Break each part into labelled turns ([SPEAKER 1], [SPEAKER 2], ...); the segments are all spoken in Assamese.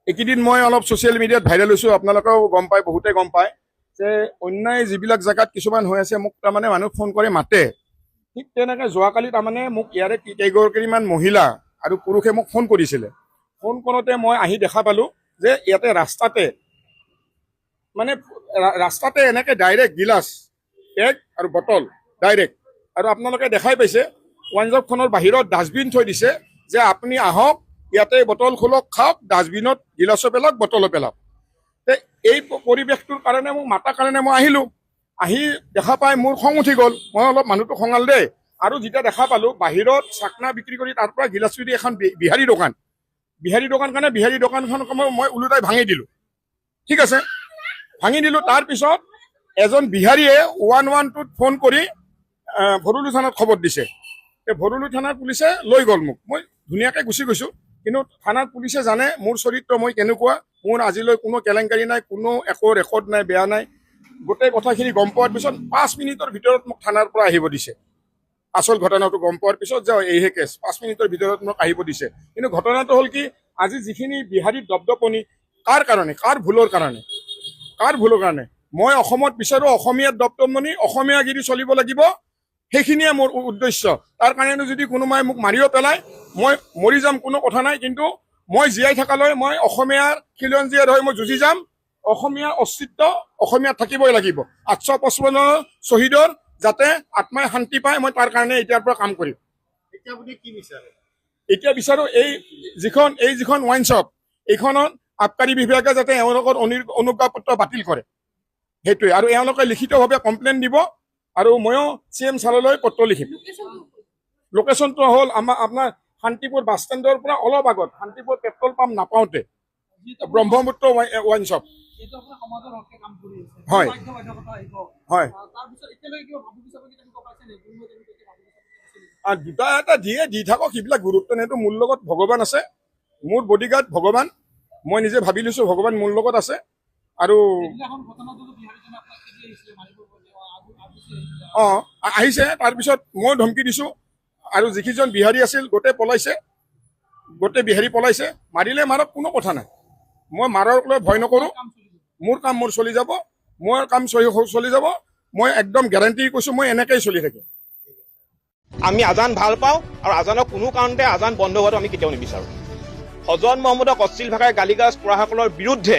[SPEAKER 1] এইকেইদিন মই অলপ ছ'চিয়েল মিডিয়াত ভাইৰেল হৈছোঁ, আপোনালোকেও গম পায়, বহুতে গম পায় যে অন্যায় যিবিলাক জেগাত কিছুমান হৈ আছে মোক তাৰমানে মানুহ ফোন কৰি মাতে। ঠিক তেনেকৈ যোৱাকালি তাৰমানে মোক ইয়াৰে কেইগৰাকীমান মহিলা আৰু পুৰুষে মোক ফোন কৰিছিলে। ফোন কৰোঁতে মই আহি দেখা পালোঁ যে ইয়াতে ৰাস্তাতে এনেকৈ ডাইৰেক্ট গিলাচ, বেগ আৰু বটল ডাইৰেক্ট, আৰু আপোনালোকে দেখাই পাইছে ৱাইন শ্বপখনৰ বাহিৰত ডাষ্টবিন থৈ দিছে যে আপুনি আহক, ইয়াতে বটল খোলক, খাওক, ডাষ্টবিনত গিলাচো পেলাওক, বটলো পেলাওক। এই পৰিৱেশটোৰ কাৰণে মোক মাতাৰ কাৰণে মই আহিলোঁ। আহি দেখা পাই মোৰ খং উঠি গ'ল। মই অলপ মানুহটো খঙাল দেই। আৰু যেতিয়া দেখা পালোঁ বাহিৰত চাকনা বিক্ৰী কৰি তাৰ পৰা গিলাচ দি এখন বিহাৰী দোকান কাৰণে বিহাৰী দোকানখন মই ওলোটাই ভাঙি দিলোঁ। ঠিক আছে, ভাঙি দিলোঁ। তাৰপিছত এজন বিহাৰীয়ে 112ত ফোন কৰি ভৰুলো থানাত খবৰ দিছে। ভৰুলো থানাৰ পুলিচে লৈ গ'ল মোক। মই ধুনীয়াকৈ গুচি গৈছোঁ, কিন্তু থানাৰ পুলিচে জানে মোৰ চৰিত্ৰ মই কেনেকুৱা। মোৰ আজিলৈ কোনো কেলেংকাৰী নাই, কোনো একো ৰেকৰ্ড নাই, বেয়া নাই। গোটেই কথাখিনি গম পোৱাৰ পিছত 5 মিনিটৰ ভিতৰত মোক থানাৰ পৰা আহিব দিছে। আচল ঘটনাটো গম পোৱাৰ পিছত যে এইহে কেছ, 5 মিনিটৰ ভিতৰত মোক আহিব দিছে। কিন্তু ঘটনাটো হ'ল কি, আজি যিখিনি বিহাৰীৰ দপদপনি, কাৰ কাৰণে, কাৰ ভুলৰ কাৰণে মই অসমত বিচাৰোঁ অসমীয়াৰ দপদপনি, অসমীয়াগিৰি চলিব লাগিব। সেইখিনিয়ে মোৰ উদ্দেশ্য। তাৰ কাৰণে যদি কোনোবাই মোক মাৰিও পেলায়, মই মৰি যাম, কোনো কথা নাই। কিন্তু মই জীয়াই থকালৈ মই অসমীয়াৰ খিলঞ্জীয়াৰ হৈ মই যুঁজি যাম। অসমীয়াৰ অস্তিত্ব অসমীয়াত থাকিবই লাগিব। 855 শ্বহীদৰ যাতে আত্মাই শান্তি পায়, মই তাৰ কাৰণে এতিয়াৰ পৰা কাম কৰিম। এতিয়া বিচাৰোঁ এই যিখন ৱাইন শ্বপ, এইখনত আবকাৰী বিভাগে যাতে এওঁলোকৰ অনুজ্ঞাপত্ৰ বাতিল কৰে, সেইটোৱে। আৰু এওঁলোকে লিখিতভাৱে কমপ্লেইন দিব, আৰু ময়ো CM ছাৰলৈ পত্ৰ লিখিম। লোকেশ্যনটো হ'ল আপোনাৰ শান্তিপুৰ বাছ ষ্টেণ্ডৰ পৰা অলপ আগত, শান্তিপুৰ পেট্ৰল পাম্প নাপাওঁতে ব্ৰহ্মপুত্ৰ ৱাইন শ্বপ। হয় হয়, দুটা এটা দি থাকক, সেইবিলাক গুৰুত্ব নিদিওঁ। মোৰ লগত ভগৱান আছে, মোৰ বডিগাৰ্ড ভগৱান। মই নিজে ভাবি লৈছোঁ ভগৱান মোৰ লগত আছে। আৰু আহিছে, তাৰপিছত মই ধমকি দিছোঁ। আৰু যিকেইজন বিহাৰী আছিল গোটেই বিহাৰী পলাইছে। মাৰিলে মাৰক, কোনো কথা নাই। মই মাৰক লৈ ভয় নকৰোঁ। মোৰ কাম চলি যাব, মই একদম গেৰাণ্টি কৈছোঁ, মই এনেকেই চলি থাকিম।
[SPEAKER 2] আমি আজান ভাল পাওঁ, আৰু আজানক কোনো কাৰণতে আজান বন্ধ হোৱাটো আমি কেতিয়াও নিবিচাৰোঁ। হজন মহম্মদক অশ্লীল ভাষাৰে গালিগালাজ কৰাসকলৰ বিৰুদ্ধে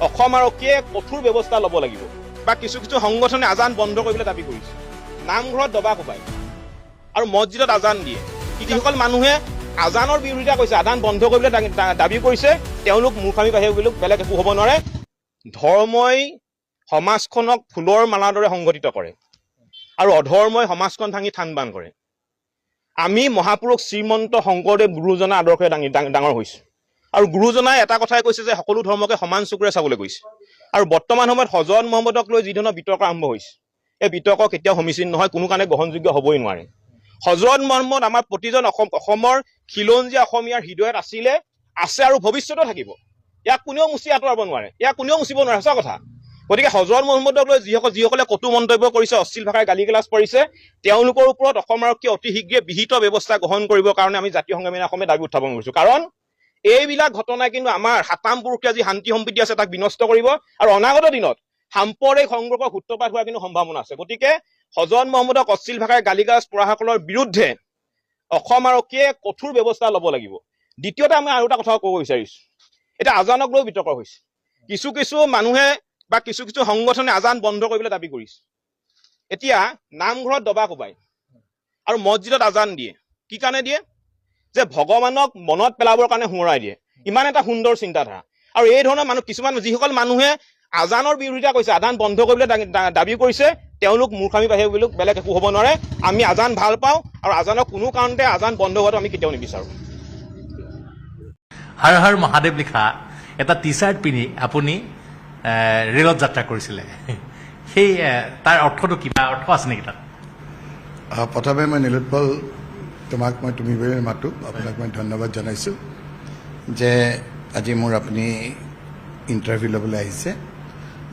[SPEAKER 2] অসম আৰক্ষীয়ে কঠোৰ ব্যৱস্থা ল'ব লাগিব। বা কিছু সংগঠনে আজান বন্ধ কৰিবলৈ দাবী কৰিছে, নামঘৰত দবা কোবাই আৰু মছজিদত আজান দিয়ে। যিসকল মানুহে আজানৰ বিৰোধিতা কৰিছে, আজান বন্ধ কৰিবলৈ দাবী কৰিছে, তেওঁলোক মূৰ্খামি বাহিৰে বেলেগ একো হ'ব নোৱাৰে। ধৰ্মই সমাজখনক ফুলৰ মালাৰ দৰে সংগঠিত কৰে, আৰু অধৰ্মই সমাজখন ভাঙি থান বান কৰে। আমি মহাপুৰুষ শ্ৰীমন্ত শংকৰদেৱ গুৰুজনাৰ আদৰ্শৰে ডাঙৰ হৈছোঁ, আৰু গুৰুজনাই এটা কথাই কৈছে যে সকলো ধৰ্মকে সমান চকুৰে চাবলৈ কৈছে। আৰু বৰ্তমান সময়ত হজন মহম্মদক লৈ যি ধৰণৰ বিতৰ্ক আৰম্ভ হৈছে, এই বিতৰ্ক কেতিয়াও সমীচীন নহয়, কোনো কাৰণে গ্ৰহণযোগ্য হ'বই নোৱাৰে। হজৰত মহম্মদ আমাৰ প্ৰতিজন অসমৰ খিলঞ্জীয়া অসমীয়াৰ হৃদয়ত আছে আৰু ভৱিষ্যতেও থাকিব। ইয়াক কোনেও মুচি আঁতৰাব নোৱাৰে, ইয়াক কোনেও মুচিব নোৱাৰে, সঁচা কথা। গতিকে হজৰত মহম্মদক লৈ যিসকলে কটু মন্তব্য কৰিছে, অশ্লীল ভাষাৰে গালিগালাজ কৰিছে, তেওঁলোকৰ ওপৰত অসম আৰক্ষীয়ে অতি শীঘ্ৰে বিহিত ব্যৱস্থা গ্ৰহণ কৰিবৰ কাৰণে আমি জাতীয় সংগ্ৰামী অসমে দাবী উত্থাপন কৰিছোঁ। কাৰণ এইবিলাক ঘটনাই কিন্তু আমাৰ সাতাম পুৰুষীয়া যি শান্তি সম্প্ৰীতি আছে তাক বিনষ্ট কৰিব, আৰু অনাগত দিনত সাম্প্ৰদায়িক সংঘৰ্ষৰ সূত্ৰপাত হোৱাৰ কিন্তু সম্ভাৱনা আছে। গতিকে হজন মহম্মদক অশ্লীল ভাষাৰে গালিগালাজ কৰাসকলৰ বিৰুদ্ধে অসম আৰক্ষীয়ে কঠোৰ ব্যৱস্থা ল'ব লাগিব। দ্বিতীয়তে আমি আৰু এটা কথা ক'ব বিচাৰিছোঁ, এতিয়া আজানক লৈ বিতৰ্ক হৈছে। কিছু মানুহে বা কিছু সংগঠনে আজান বন্ধ কৰিবলৈ দাবী কৰিছে। এতিয়া নামঘৰত দবা কোবাই আৰু মছজিদত আজান দিয়ে, কি কাৰণে দিয়ে? যে ভগৱানক মনত পেলাবৰ কাৰণে সোঁৱৰাই দিয়ে। ইমান এটা সুন্দৰ চিন্তাধাৰা। আৰু এই ধৰণৰ যিসকল মানুহে আজানৰ বিৰোধিতা কৰিছে, আজান বন্ধ কৰিবলৈ দাবী কৰিছে, তেওঁলোক মূৰ্খামি বাহিৰে বেলেগ একো হ'ব নোৱাৰে। আমি আজান ভাল পাওঁ, আৰু আজানক কোনো কাৰণতে আজান বন্ধ হোৱাটো আমি কেতিয়াও নিবিচাৰোঁ।
[SPEAKER 3] হৰ হৰ মহাদেৱ লিখা এটা টি চাৰ্ট পিন্ধি আপুনি ৰেলত যাত্ৰা কৰিছিলে, সেই তাৰ অৰ্থটো কিবা অৰ্থ আছে নেকি তাত?
[SPEAKER 4] প্ৰথমে মই নীলোৎপল, তোমাক মই তুমি বুলি মাতোঁ, আপোনাক মই ধন্যবাদ জনাইছোঁ যে আজি মোৰ আপুনি ইণ্টাৰভিউ ল'বলৈ আহিছে।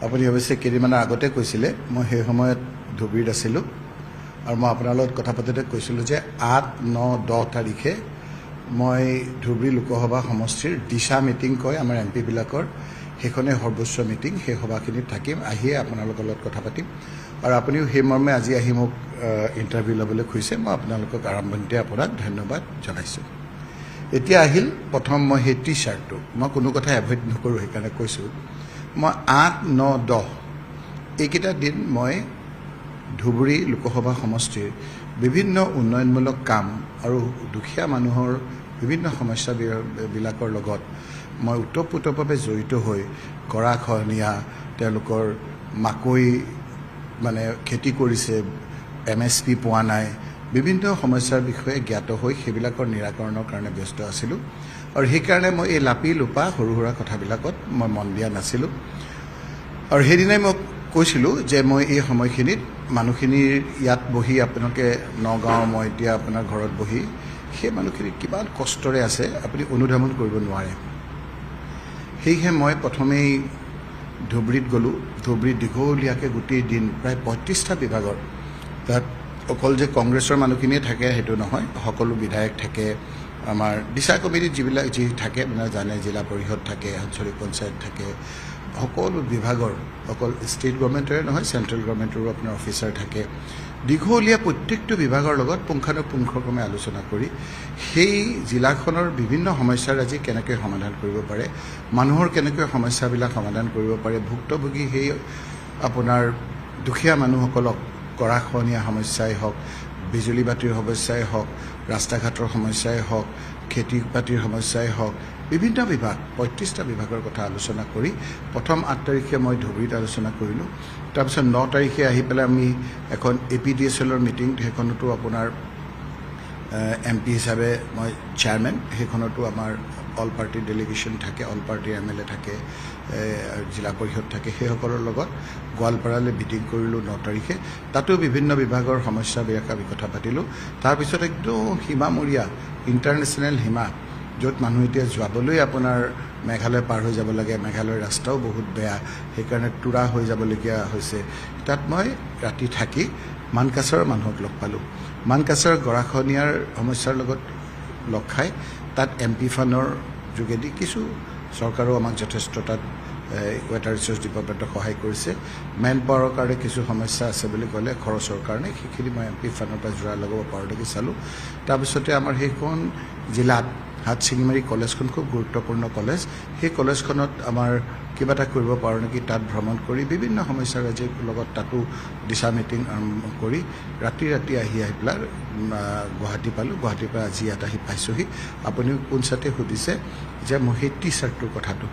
[SPEAKER 4] আপুনি অৱশ্যে কেইদিনমানৰ আগতে কৈছিলে, মই সেই সময়ত ধুবুৰীত আছিলোঁ, আৰু মই আপোনাৰ লগত কথা পাতোঁতে কৈছিলোঁ যে 8, 9, 10 তাৰিখে মই ধুবুৰী লোকসভা সমষ্টিৰ দিশা মিটিং কয় আমাৰ MP বিলাকৰ সেইখনে সৰ্বোচ্চ মিটিং সেই সভাখিনিত থাকিম আহিয়ে আপোনালোকৰ লগত কথা পাতিম আৰু আপুনিও সেই মৰ্মে আজি আহি মোক ইণ্টাৰভিউ ল'বলৈ খুজিছে মই আপোনালোকক আৰম্ভণিতে আপোনাক ধন্যবাদ জনাইছোঁ এতিয়া আহিল প্ৰথম মই সেই টি চাৰ্টটো মই কোনো কথা এভইড নকৰোঁ সেইকাৰণে কৈছোঁ মই 8, 9, 10 এইকেইটা দিন মই ধুবুৰী লোকসভা সমষ্টিৰ বিভিন্ন উন্নয়নমূলক কাম আৰু দুখীয়া মানুহৰ বিভিন্ন সমস্যাবিলাকৰ লগত মই ওতঃপ্ৰোতভাৱে জড়িত হৈ গৰাখহনীয়া তেওঁলোকৰ মাকৈ মানে খেতি কৰিছে MSP পোৱা নাই বিভিন্ন সমস্যাৰ বিষয়ে জ্ঞাত হৈ সেইবিলাকৰ নিৰাকৰণৰ কাৰণে ব্যস্ত আছিলোঁ আৰু সেইকাৰণে মই এই লাপি লোপা সৰু সুৰা কথাবিলাকত মই মন দিয়া নাছিলোঁ আৰু সেইদিনাই মই কৈছিলোঁ যে মই এই সময়খিনিত মানুহখিনিৰ ইয়াত বহি আপোনালোকে নগাঁও মই এতিয়া আপোনাৰ ঘৰত বহি সেই মানুহখিনি কিমান কষ্টৰে আছে আপুনি অনুধাৱন কৰিব নোৱাৰে সেয়েহে মই প্ৰথমেই ধুবুৰীত গ'লোঁ ধুবুৰীত দীঘলীয়াকৈ গোটেই দিন প্ৰায় 35টা বিভাগৰ তাত অকল যে কংগ্ৰেছৰ মানুহখিনিয়ে থাকে সেইটো নহয় সকলো বিধায়ক থাকে আমাৰ দিশা কমিটিত যিবিলাক যি থাকে মানে জানে জিলা পৰিষদ থাকে আঞ্চলিক পঞ্চায়ত থাকে সকলো বিভাগৰ অকল ষ্টেট গভৰ্ণমেণ্টৰে নহয় চেণ্ট্ৰেল গভৰ্ণমেণ্টৰো আপোনাৰ অফিচাৰ থাকে দীঘলীয়া প্ৰত্যেকটো বিভাগৰ লগত পুংখানুপুংখক্ৰমে আলোচনা কৰি সেই জিলাখনৰ বিভিন্ন সমস্যাৰ আজি কেনেকৈ সমাধান কৰিব পাৰে মানুহৰ কেনেকৈ সমস্যাবিলাক সমাধান কৰিব পাৰে ভুক্তভোগী সেই আপোনাৰ দুখীয়া মানুহসকলক গৰাখহনীয়া সমস্যাই হওক বিজুলী বাতিৰ সমস্যাই হওক ৰাস্তা ঘাটৰ সমস্যাই হওক খেতি বাতিৰ সমস্যাই হওক বিভিন্ন বিভাগ 35টা বিভাগৰ কথা আলোচনা কৰি প্ৰথম 8 তাৰিখে মই ধুবুৰীত আলোচনা কৰিলোঁ তাৰপিছত 9 তাৰিখে আহি পেলাই আমি এখন APDSLৰ মিটিং সেইখনতো আপোনাৰ MP হিচাপে মই চেয়াৰমেন সেইখনতো আমাৰ অল পাৰ্টি ডেলিগেশ্যন থাকে অল পাৰ্টিৰ MLA থাকে জিলা পৰিষদ থাকে সেইসকলৰ লগত গোৱালপাৰালৈ মিটিং কৰিলোঁ 9 তাৰিখে তাতো বিভিন্ন বিভাগৰ সমস্যাবিলাক আমি কথা পাতিলোঁ তাৰপিছত একদম সীমামূৰীয়া ইণ্টাৰনেশ্যনেল সীমা য'ত মানুহ এতিয়া যাবলৈ আপোনাৰ মেঘালয় পাৰ হৈ যাব লাগে মেঘালয়ৰ ৰাস্তাও বহুত বেয়া সেইকাৰণে টুৰা হৈ যাবলগীয়া হৈছে তাত মই ৰাতি থাকি মানকাছাৰৰ মানুহক লগ পালোঁ মানকাছাৰ গৰাখহনীয়াৰ সমস্যাৰ লগত লগ খাই তাত MP ফাণ্ডৰ যোগেদি কিছু চৰকাৰেও আমাক যথেষ্ট তাত ৱাটাৰ ৰিচোৰ্চ ডিপাৰ্টমেণ্টক সহায় কৰিছে মেন পাৱাৰৰ কাৰণে কিছু সমস্যা আছে বুলি ক'লে খৰচৰ কাৰণে সেইখিনি মই MP ফাণ্ডৰ পৰা যোৰা লগাব পাৰোঁলৈকে চালোঁ তাৰপিছতে আমাৰ সেইখন জিলাত হাতচিঙিমাৰী কলেজখন খুব গুৰুত্বপূৰ্ণ কলেজ সেই কলেজখনত আমাৰ কিবা এটা কৰিব পাৰোঁ নেকি তাত ভ্ৰমণ কৰি বিভিন্ন সমস্যাৰাজিৰ লগত তাতো দিশা মিটিং আৰম্ভ কৰি ৰাতি আহি পেলাই গুৱাহাটী পালোঁ গুৱাহাটীৰ পৰা আজি ইয়াত আহি পাইছোঁহি আপুনিও পোনচাতে সুধিছে যে মই সেই টি চাৰ্টটোৰ কথাটো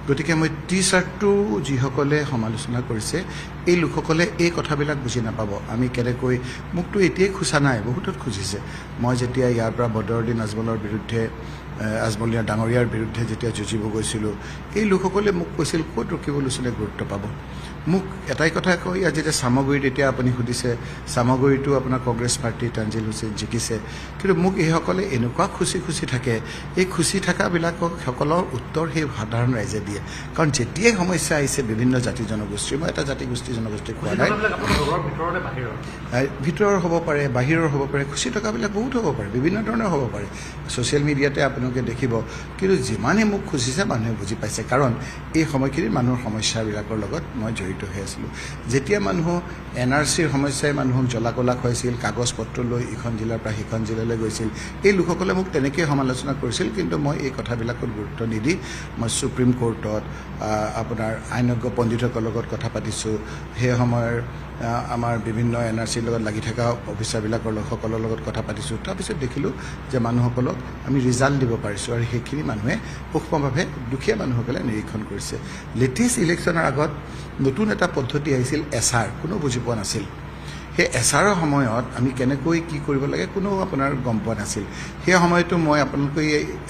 [SPEAKER 4] গতিকে মই টি চাৰ্টটো যিসকলে সমালোচনা কৰিছে এই লোকসকলে এই কথাবিলাক বুজি নাপাব আমি কেনেকৈ মোকতো এতিয়াই খোজা নাই বহুতত খুজিছে মই যেতিয়া ইয়াৰ পৰা বদৰুদ্দিন আজমলৰ বিৰুদ্ধে আজমলীয়া ডাঙৰীয়াৰ বিৰুদ্ধে যেতিয়া যুঁজিব গৈছিলোঁ এই লোকসকলে মোক কৈছিল ক'ত ৰখিব লৈছিলে গুৰুত্ব পাব মোক এটাই কথা কৈ আজি যেতিয়া চামগুৰিত এতিয়া আপুনি সুধিছে চামগুৰিতো আপোনাৰ কংগ্ৰেছ পাৰ্টি তানজিল হুছেইন জিকিছে কিন্তু মোক এইসকলে এনেকুৱা খুচি থাকে এই খুচি থকাবিলাকসকলৰ উত্তৰ সেই সাধাৰণ ৰাইজে দিয়ে কাৰণ যেতিয়াই সমস্যা আহিছে বিভিন্ন জাতি জনগোষ্ঠীৰ মই এটা জাতি গোষ্ঠী জনগোষ্ঠীক কোৱা নাই ভিতৰৰ হ'ব পাৰে বাহিৰৰ হ'ব পাৰে খুচি থকাবিলাক বহুত হ'ব পাৰে বিভিন্ন ধৰণৰ হ'ব পাৰে ছ'চিয়েল মিডিয়াতে আপোনালোকে দেখিব কিন্তু যিমানেই মোক খুচিছে মানুহে বুজি পাইছে কাৰণ এই সময়খিনিত মানুহৰ সমস্যাবিলাকৰ লগত মই জড়িত হৈ আছিলোঁ যেতিয়া মানুহ NRCৰ সমস্যাই মানুহক জ্বলাকলা খুৱাইছিল কাগজ পত্ৰ লৈ ইখন জিলাৰ পৰা সিখন জিলালৈ গৈছিল এই লোকসকলে মোক তেনেকৈ সমালোচনা কৰিছিল কিন্তু মই এই কথাবিলাকত গুৰুত্ব নিদি মই সুপ্ৰিম কোৰ্টত আপোনাৰ আইনজ্ঞ পণ্ডিতসকলৰ লগত কথা পাতিছোঁ সেই সময়ৰ আমাৰ বিভিন্ন NRCৰ লগত লাগি থকা অফিচাৰবিলাকৰ লোকসকলৰ লগত কথা পাতিছোঁ তাৰপিছত দেখিলোঁ যে মানুহসকলক আমি ৰিজাল্ট দিব পাৰিছোঁ আৰু সেইখিনি মানুহে সূক্ষ্মভাৱে দুখীয়া মানুহসকলে নিৰীক্ষণ কৰিছে লেটেষ্ট ইলেকশ্যনৰ আগত নতুন এটা পদ্ধতি আহিছিল SR কোনো বুজি পোৱা নাছিল সেই SRৰ সময়ত আমি কেনেকৈ কি কৰিব লাগে কোনো আপোনাৰ গম পোৱা নাছিল সেই সময়তো মই আপোনালোকে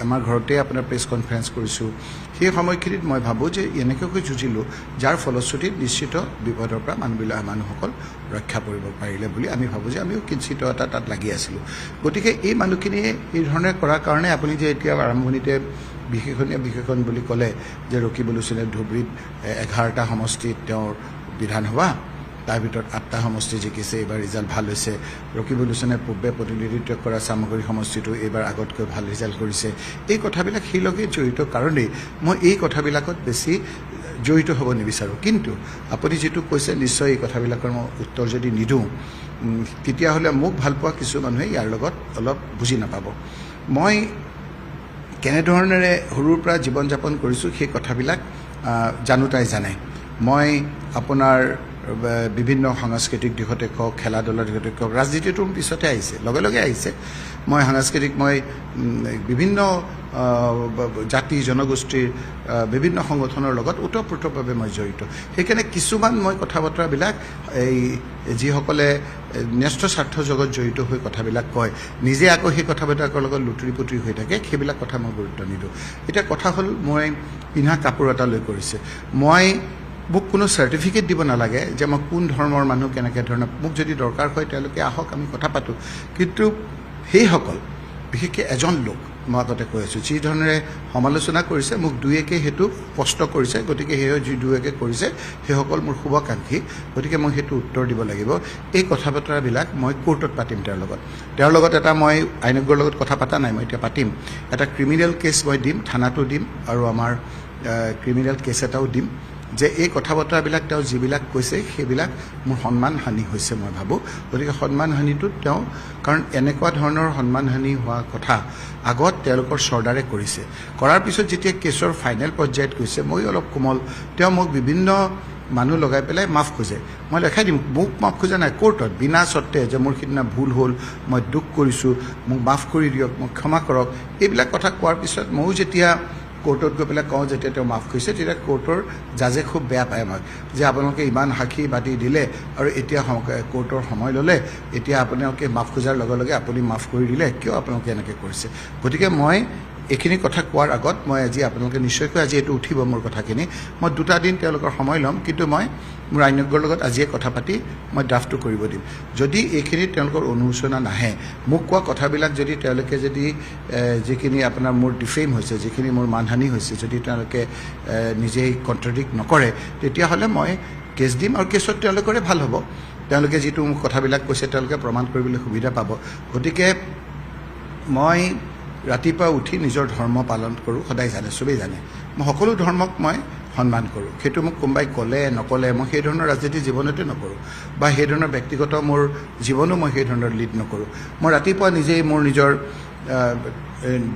[SPEAKER 4] আমাৰ ঘৰতে আপোনাৰ প্ৰেছ কনফাৰেঞ্চ কৰিছোঁ সেই সময়খিনিত মই ভাবোঁ যে এনেকৈ যুঁজিলোঁ যাৰ ফলশ্ৰুতিত নিশ্চিত বিপদৰ পৰা মানুহসকল ৰক্ষা কৰিব পাৰিলে বুলি আমি ভাবোঁ যে আমিও কিঞ্চিত এটা তাত লাগি আছিলোঁ গতিকে এই মানুহখিনিয়ে এই ধৰণে কৰাৰ কাৰণে আপুনি যে এতিয়া আৰম্ভণিতে বিশেষণ বুলি ক'লে যে ৰকিবুল হুছেইনে ধুবুৰীত 11টা সমষ্টিত তেওঁৰ বিধানসভা তাৰ ভিতৰত 8টা সমষ্টি জিকিছে, এইবাৰ ৰিজাল্ট ভাল হৈছে। ৰকিবুল হুছেইনে পূৰ্বে প্ৰতিনিধিত্ব কৰা চামগুৰি সমষ্টিটো এইবাৰ আগতকৈ ভাল ৰিজাল্ট কৰিছে। এই কথাবিলাক সেই লগে জড়িত কাৰণেই মই এই কথাবিলাকত বেছি জড়িত হ'ব নিবিচাৰোঁ। কিন্তু আপুনি যিটো কৈছে, নিশ্চয় এই কথাবিলাকৰ মই উত্তৰ যদি নিদিওঁ তেতিয়াহ'লে মোক ভাল পোৱা কিছু মানুহে ইয়াৰ লগত অলপ বুজি নাপাব। মই কেনেধৰণেৰে সৰুৰ পৰা জীৱন যাপন কৰিছোঁ সেই কথাবিলাক জানোতাই জানে। মই আপোনাৰ বিভিন্ন সাংস্কৃতিক দিশতে কওক, খেলা ধূলাৰ দিশতে কওক, ৰাজনীতিটো পিছতে আহিছে, লগে লগে আহিছে। মই সাংস্কৃতিক, মই বিভিন্ন জাতি জনগোষ্ঠীৰ বিভিন্ন সংগঠনৰ লগত ওতঃপ্ৰোতভাৱে মই জড়িত। সেইকাৰণে কিছুমান মই কথা বতৰাবিলাক এই যিসকলে ন্যস্ত স্বাৰ্থ জগত জড়িত হৈ কথাবিলাক কয়, নিজে আকৌ সেই কথাবিলাকৰ লগত লুতুৰি পুতুৰি হৈ থাকে, সেইবিলাক কথা মই গুৰুত্ব নিদিওঁ। এতিয়া কথা হ'ল, মই পিন্ধা কাপোৰ এটা লৈ কৰিছে, মোক কোনো চাৰ্টিফিকেট দিব নালাগে যে মই কোন ধৰ্মৰ মানুহ, কেনেকৈ ধৰণৰ। মোক যদি দৰকাৰ হয় তেওঁলোকে আহক, আমি কথা পাতোঁ। কিন্তু সেইসকল, বিশেষকৈ এজন লোক মই আগতে কৈ আছোঁ, যি ধৰণেৰে সমালোচনা কৰিছে, মোক দুই একে সেইটো স্পষ্ট কৰিছে। গতিকে সেই যি দুই একে কৰিছে সেইসকল মোৰ শুভাকাংক্ষী। গতিকে মই সেইটো উত্তৰ দিব লাগিব। এই কথা বতৰাবিলাক মই কোৰ্টত পাতিম তেওঁৰ লগত এটা মই আইনজ্ঞৰ লগত কথা পতা নাই, মই এতিয়া পাতিম। এটা ক্ৰিমিনেল কেছ মই দিম, থানাতো দিম, আৰু আমাৰ ক্ৰিমিনেল কেছ এটাও দিম যে এই কথা বতৰাবিলাক তেওঁ যিবিলাক কৈছে সেইবিলাক মোৰ সন্মানহানি হৈছে মই ভাবোঁ। গতিকে সন্মানহানিটোত তেওঁ, কাৰণ এনেকুৱা ধৰণৰ সন্মানহানি হোৱা কথা আগত তেওঁলোকৰ চৰ্দাৰে কৰিছে। কৰাৰ পিছত যেতিয়া কেছৰ ফাইনেল পৰ্যায়ত গৈছে, মই অলপ কোমল, তেওঁ মোক বিভিন্ন মানুহ লগাই পেলাই মাফ খোজে। মই লেখাই দিম, মোক মাফ খোজা নাই কোৰ্টত, বিনা চৰ্তে, যে মোৰ সিদিনা ভুল হ'ল, মই দুখ কৰিছোঁ, মোক মাফ কৰি দিয়ক, মোক ক্ষমা কৰক। এইবিলাক কথা কোৱাৰ পিছত ময়ো যেতিয়া কোৰ্টত গৈ পেলাই কওঁ, যেতিয়া তেওঁ মাফ কৰিছে, তেতিয়া কোৰ্টৰ জাজে খুব বেয়া পায় আমাক, যে আপোনালোকে ইমান সাক্ষী বাতি দিলে আৰু এতিয়া কোৰ্টৰ সময় ল'লে, এতিয়া আপোনালোকে মাফ খোজাৰ লগে লগে আপুনি মাফ কৰি দিলে, কিয় আপোনালোকে এনেকৈ কৰিছে। গতিকে মই এইখিনি কথা কোৱাৰ আগত মই আজি, আপোনালোকে নিশ্চয়কৈ আজি এইটো উঠিব মোৰ কথাখিনি, মই 2টা দিন তেওঁলোকৰ সময় ল'ম। কিন্তু মই মোৰ আইনজ্ঞৰ লগত আজিয়ে কথা পাতি মই ড্ৰাফ্টটো কৰিব দিম। যদি এইখিনিত তেওঁলোকৰ অনুশোচনা নাহে, মোক কোৱা কথাবিলাক যদি তেওঁলোকে যদি যিখিনি আপোনাৰ মোৰ ডিফেম হৈছে, যিখিনি মোৰ মানহানি হৈছে, যদি তেওঁলোকে নিজেই কণ্ট্ৰডিক্ট নকৰে, তেতিয়াহ'লে মই কেছ দিম, আৰু কেছত তেওঁলোকৰে ভাল হ'ব। তেওঁলোকে যিটো মোক কথাবিলাক কৈছে তেওঁলোকে প্ৰমাণ কৰিবলৈ সুবিধা পাব। গতিকে মই ৰাতিপুৱা উঠি নিজৰ ধৰ্ম পালন কৰোঁ, সদায় জানে, চবেই জানে। মই সকলো ধৰ্মক মই সন্মান কৰোঁ। সেইটো মোক কোনোবাই ক'লে নক'লে মই সেই ধৰণৰ ৰাজনীতি জীৱনতে নকৰোঁ, বা সেই ধৰণৰ ব্যক্তিগত মোৰ জীৱনো মই সেই ধৰণৰ লিড নকৰোঁ। মই ৰাতিপুৱা নিজেই মোৰ নিজৰ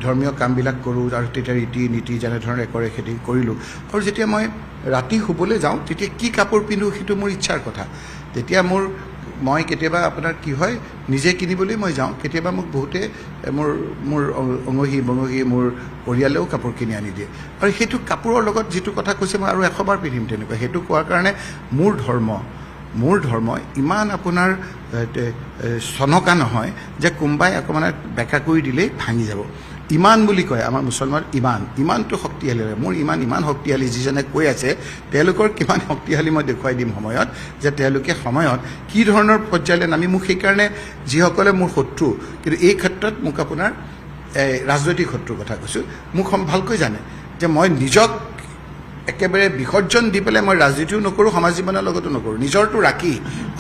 [SPEAKER 4] ধৰ্মীয় কামবিলাক কৰোঁ, আৰু তেতিয়া ৰীতি নীতি যেনেধৰণে কৰে সেইটো কৰিলোঁ। আৰু যেতিয়া মই ৰাতি শুবলৈ যাওঁ, তেতিয়া কি কাপোৰ পিন্ধোঁ সেইটো মোৰ ইচ্ছাৰ কথা। তেতিয়া মই কেতিয়াবা আপোনাৰ কি হয়, নিজে কিনিবলৈ মই যাওঁ, কেতিয়াবা মোক বহুতে মোৰ অঙহী বঙহী মোৰ পৰিয়ালেও কাপোৰ কিনি আনি দিয়ে। আৰু সেইটো কাপোৰৰ লগত যিটো কথা কৈছে, মই আৰু 100 বাৰ পিন্ধিম তেনেকুৱা। সেইটো কোৱাৰ কাৰণে মোৰ ধৰ্ম ইমান আপোনাৰ চনকা নহয় যে কোনোবাই অকণমান বেকা কৰি দিলেই ভাঙি যাব। ইমান বুলি কয় আমাৰ মুছলমান, ইমানটো শক্তিশালী হয়। মোৰ ইমান শক্তিশালী, যিজনে কৈ আছে তেওঁলোকৰ কিমান শক্তিশালী মই দেখুৱাই দিম সময়ত, যে তেওঁলোকে সময়ত কি ধৰণৰ পৰ্যায়লৈ নামি। মোক সেইকাৰণে যিসকলে মোৰ শত্ৰু, কিন্তু এই ক্ষেত্ৰত মোক আপোনাৰ ৰাজনৈতিক শত্ৰুৰ কথা কৈছোঁ, মোক ভালকৈ জানে যে মই নিজক একেবাৰে বিসৰ্জন দি পেলাই মই ৰাজনীতিও নকৰোঁ, সমাজ জীৱনৰ লগতো নকৰোঁ। নিজৰটো ৰাখি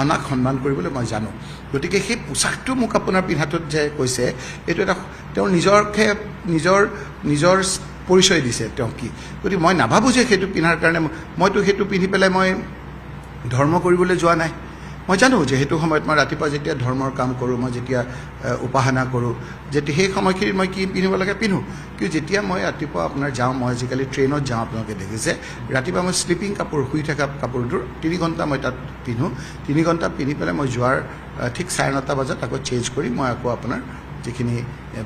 [SPEAKER 4] অনাক সন্মান কৰিবলৈ মই জানো। গতিকে সেই পোচাকটো মোক আপোনাৰ পিন্ধাটোত যে কৈছে, এইটো এটা তেওঁৰ নিজৰ পৰিচয় দিছে তেওঁ কি। গতিকে মই নাভাবোঁ যে সেইটো পিন্ধাৰ কাৰণে মইতো সেইটো পিন্ধি পেলাই মই ধৰ্ম কৰিবলৈ যোৱা নাই। মই জানো যে সেইটো সময়ত মই ৰাতিপুৱা যেতিয়া ধৰ্মৰ কাম কৰোঁ, মই যেতিয়া উপাসনা কৰোঁ, যেতিয়া সেই সময়খিনিত মই কি পিন্ধিব লাগে পিন্ধোঁ। কিন্তু যেতিয়া মই ৰাতিপুৱা আপোনাৰ যাওঁ, মই আজিকালি ট্ৰেইনত যাওঁ, আপোনালোকে দেখিছে, ৰাতিপুৱা মই শ্লিপিং কাপোৰ, শুই থকা কাপোৰটোৰ 3 ঘণ্টা মই তাত পিন্ধোঁ। 3 ঘণ্টা পিন্ধি পেলাই মই যোৱাৰ ঠিক 9:30 বজাত আকৌ চেঞ্জ কৰি মই আকৌ আপোনাৰ যিখিনি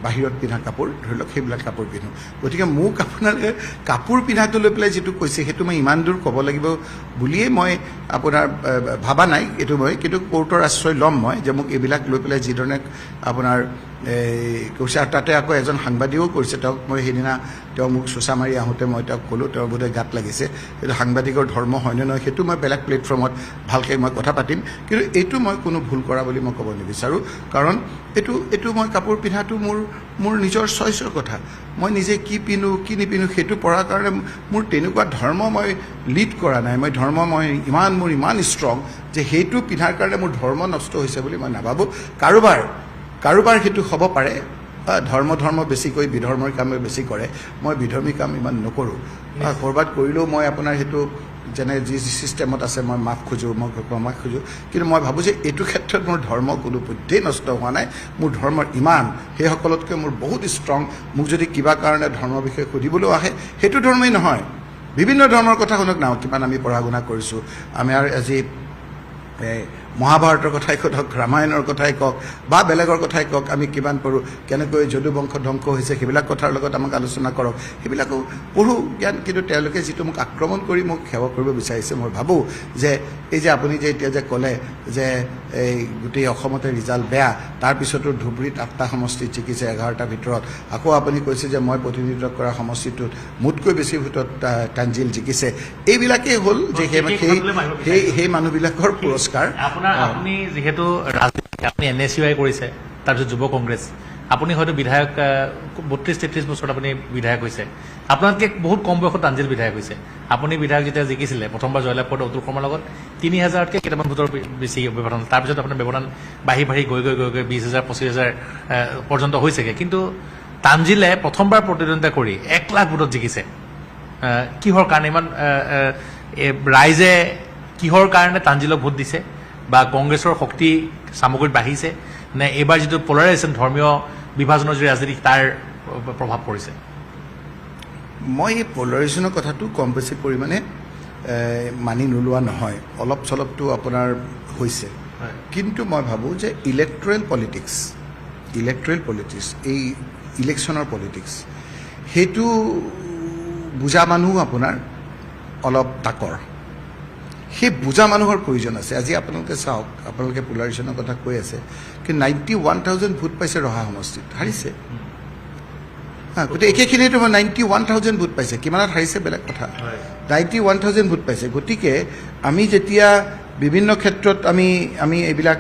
[SPEAKER 4] বাহিৰত পিন্ধা কাপোৰ ধৰি লওক সেইবিলাক কাপোৰ পিন্ধোঁ। গতিকে মোক আপোনালোকে কাপোৰ পিন্ধাটো লৈ পেলাই যিটো কৈছে, সেইটো মই ইমান দূৰ ক'ব লাগিব বুলিয়েই মই আপোনাৰ ভাবা নাই এইটো মই। কিন্তু কোৰ্টৰ আশ্ৰয় ল'ম মই, যে মোক এইবিলাক লৈ পেলাই যিধৰণে আপোনাৰ কৈছে। আৰু তাতে আকৌ এজন সাংবাদিকেও কৰিছে, তেওঁক মই সেইদিনা তেওঁ মোক চোচা মাৰি আহোঁতে মই তেওঁক ক'লোঁ, তেওঁৰ বোধহয় গাত লাগিছে। সেইটো সাংবাদিকৰ ধৰ্ম হয়নে নহয় সেইটো মই বেলেগ প্লেটফৰ্মত ভালকৈ মই কথা পাতিম। কিন্তু এইটো মই কোনো ভুল কৰা বুলি মই ক'ব নিবিচাৰোঁ, কাৰণ এইটো মই কাপোৰ পিন্ধাটো মোৰ মোৰ নিজৰ চইচৰ কথা মই নিজে কি পিন্ধো কি নিপিন্ধো সেইটো পঢ়াৰ কাৰণে মোৰ তেনেকুৱা ধৰ্ম মই লিড কৰা নাই মই ধৰ্ম মই মোৰ ইমান ষ্ট্ৰং যে সেইটো পিন্ধাৰ কাৰণে মোৰ ধৰ্ম নষ্ট হৈছে বুলি মই নাভাবোঁ কাৰোবাৰ সেইটো হ'ব পাৰে ধৰ্ম বেছিকৈ বিধৰ্মৰ কাম বেছি কৰে মই বিধৰ্মী কাম ইমান নকৰোঁ ক'ৰবাত কৰিলেও মই আপোনাৰ সেইটো যেনে যি ছিষ্টেমত আছে মই মাফ খোজোঁ মই ক্ষমা খোজোঁ কিন্তু মই ভাবোঁ যে এইটো ক্ষেত্ৰত মোৰ ধৰ্ম কোনো পধ্যেই নষ্ট হোৱা নাই মোৰ ধৰ্মৰ ইমান সেইসকলতকৈ মোৰ বহুত ষ্ট্ৰং মোক যদি কিবা কাৰণে ধৰ্মৰ বিষয়ে সুধিবলৈও আহে সেইটো ধৰ্মেই নহয় বিভিন্ন ধৰ্মৰ কথা শুনক না কিমান আমি পঢ়া শুনা কৰিছোঁ আমাৰ আজি মহাভাৰতৰ কথাই কওক ৰামায়ণৰ কথাই কওক বা বেলেগৰ কথাই কওক আমি কিমান পঢ়োঁ কেনেকৈ যদু বংশ ধ্বংস হৈছে সেইবিলাক কথাৰ লগত আমাক আলোচনা কৰক সেইবিলাকো পঢ়োঁ জ্ঞান কিন্তু তেওঁলোকে যিটো মোক আক্ৰমণ কৰি মোক সেৱা কৰিব বিচাৰিছে মই ভাবোঁ যে এই যে আপুনি যে এতিয়া যে ক'লে যে এই গোটেই অসমতে ৰিজাল্ট বেয়া তাৰপিছতো ধুবুৰীত 8টা সমষ্টিত জিকিছে 11টাৰ ভিতৰত আকৌ আপুনি কৈছে যে মই প্ৰতিনিধিত্ব কৰা সমষ্টিটোত মোতকৈ বেছি ভোটত তাঞ্জিল জিকিছে এইবিলাকেই হ'ল যে সেই মানুহবিলাকৰ পুৰস্কাৰ
[SPEAKER 3] আপুনি যিহেতু ৰাজনীতি আপুনি NSUI কৰিছে তাৰপিছত যুৱ কংগ্ৰেছ আপুনি হয়তো বিধায়ক 32-33 বছৰত আপুনি বিধায়ক হৈছে আপোনাতকৈ বহুত কম বয়সত তাঞ্জিল বিধায়ক হৈছে আপুনি বিধায়ক যেতিয়া জিকিছিলে প্ৰথমবাৰ জয়লাভ কৰোঁতে অতুল শৰ্মাৰ লগত 3000তকৈ কেইটামান ভোটৰ বেছি ব্যৱধান তাৰপিছত আপোনাৰ ব্যৱধান বাঢ়ি গৈ 20,000 25,000 পৰ্যন্ত হৈছেগৈ কিন্তু তাঞ্জিলে প্ৰথমবাৰ প্ৰতিদ্বন্দ্বিতা কৰি 1 লাখ ভোটত জিকিছে কিহৰ কাৰণে ইমান ৰাইজে কিহৰ কাৰণে তাঞ্জিলক ভোট দিছে বা কংগ্ৰেছৰ শক্তি সামগ্ৰীত বাঢ়িছে নে এইবাৰ যিটো পলাৰাইজেশ্যন ধৰ্মীয় বিভাজনৰ যি ৰাজনীতি তাৰ প্ৰভাৱ পৰিছে
[SPEAKER 4] মই এই পলাৰাইজেশ্যনৰ কথাটো কম বেছি পৰিমাণে মানি নোলোৱা নহয় অলপ চলপটো আপোনাৰ হৈছে কিন্তু মই ভাবোঁ যে ইলেক্ট্ৰেল পলিটিক্স এই ইলেকশ্যনৰ পলিটিক্স সেইটো বুজা মানুহ আপোনাৰ অলপ তাকৰ সেই বুজা মানুহৰ প্ৰয়োজন আছে আজি আপোনালোকে চাওক আপোনালোকে পলাৰাইজেশ্যনৰ কথা কৈ আছে কি 91,000 ভোট পাইছে ৰহা সমষ্টিত হাৰিছে গতিকে একেখিনিতো 91,000 ভোট পাইছে কিমানত হাৰিছে বেলেগ কথা 91,000 ভোট পাইছে গতিকে আমি যেতিয়া বিভিন্ন ক্ষেত্ৰত আমি এইবিলাক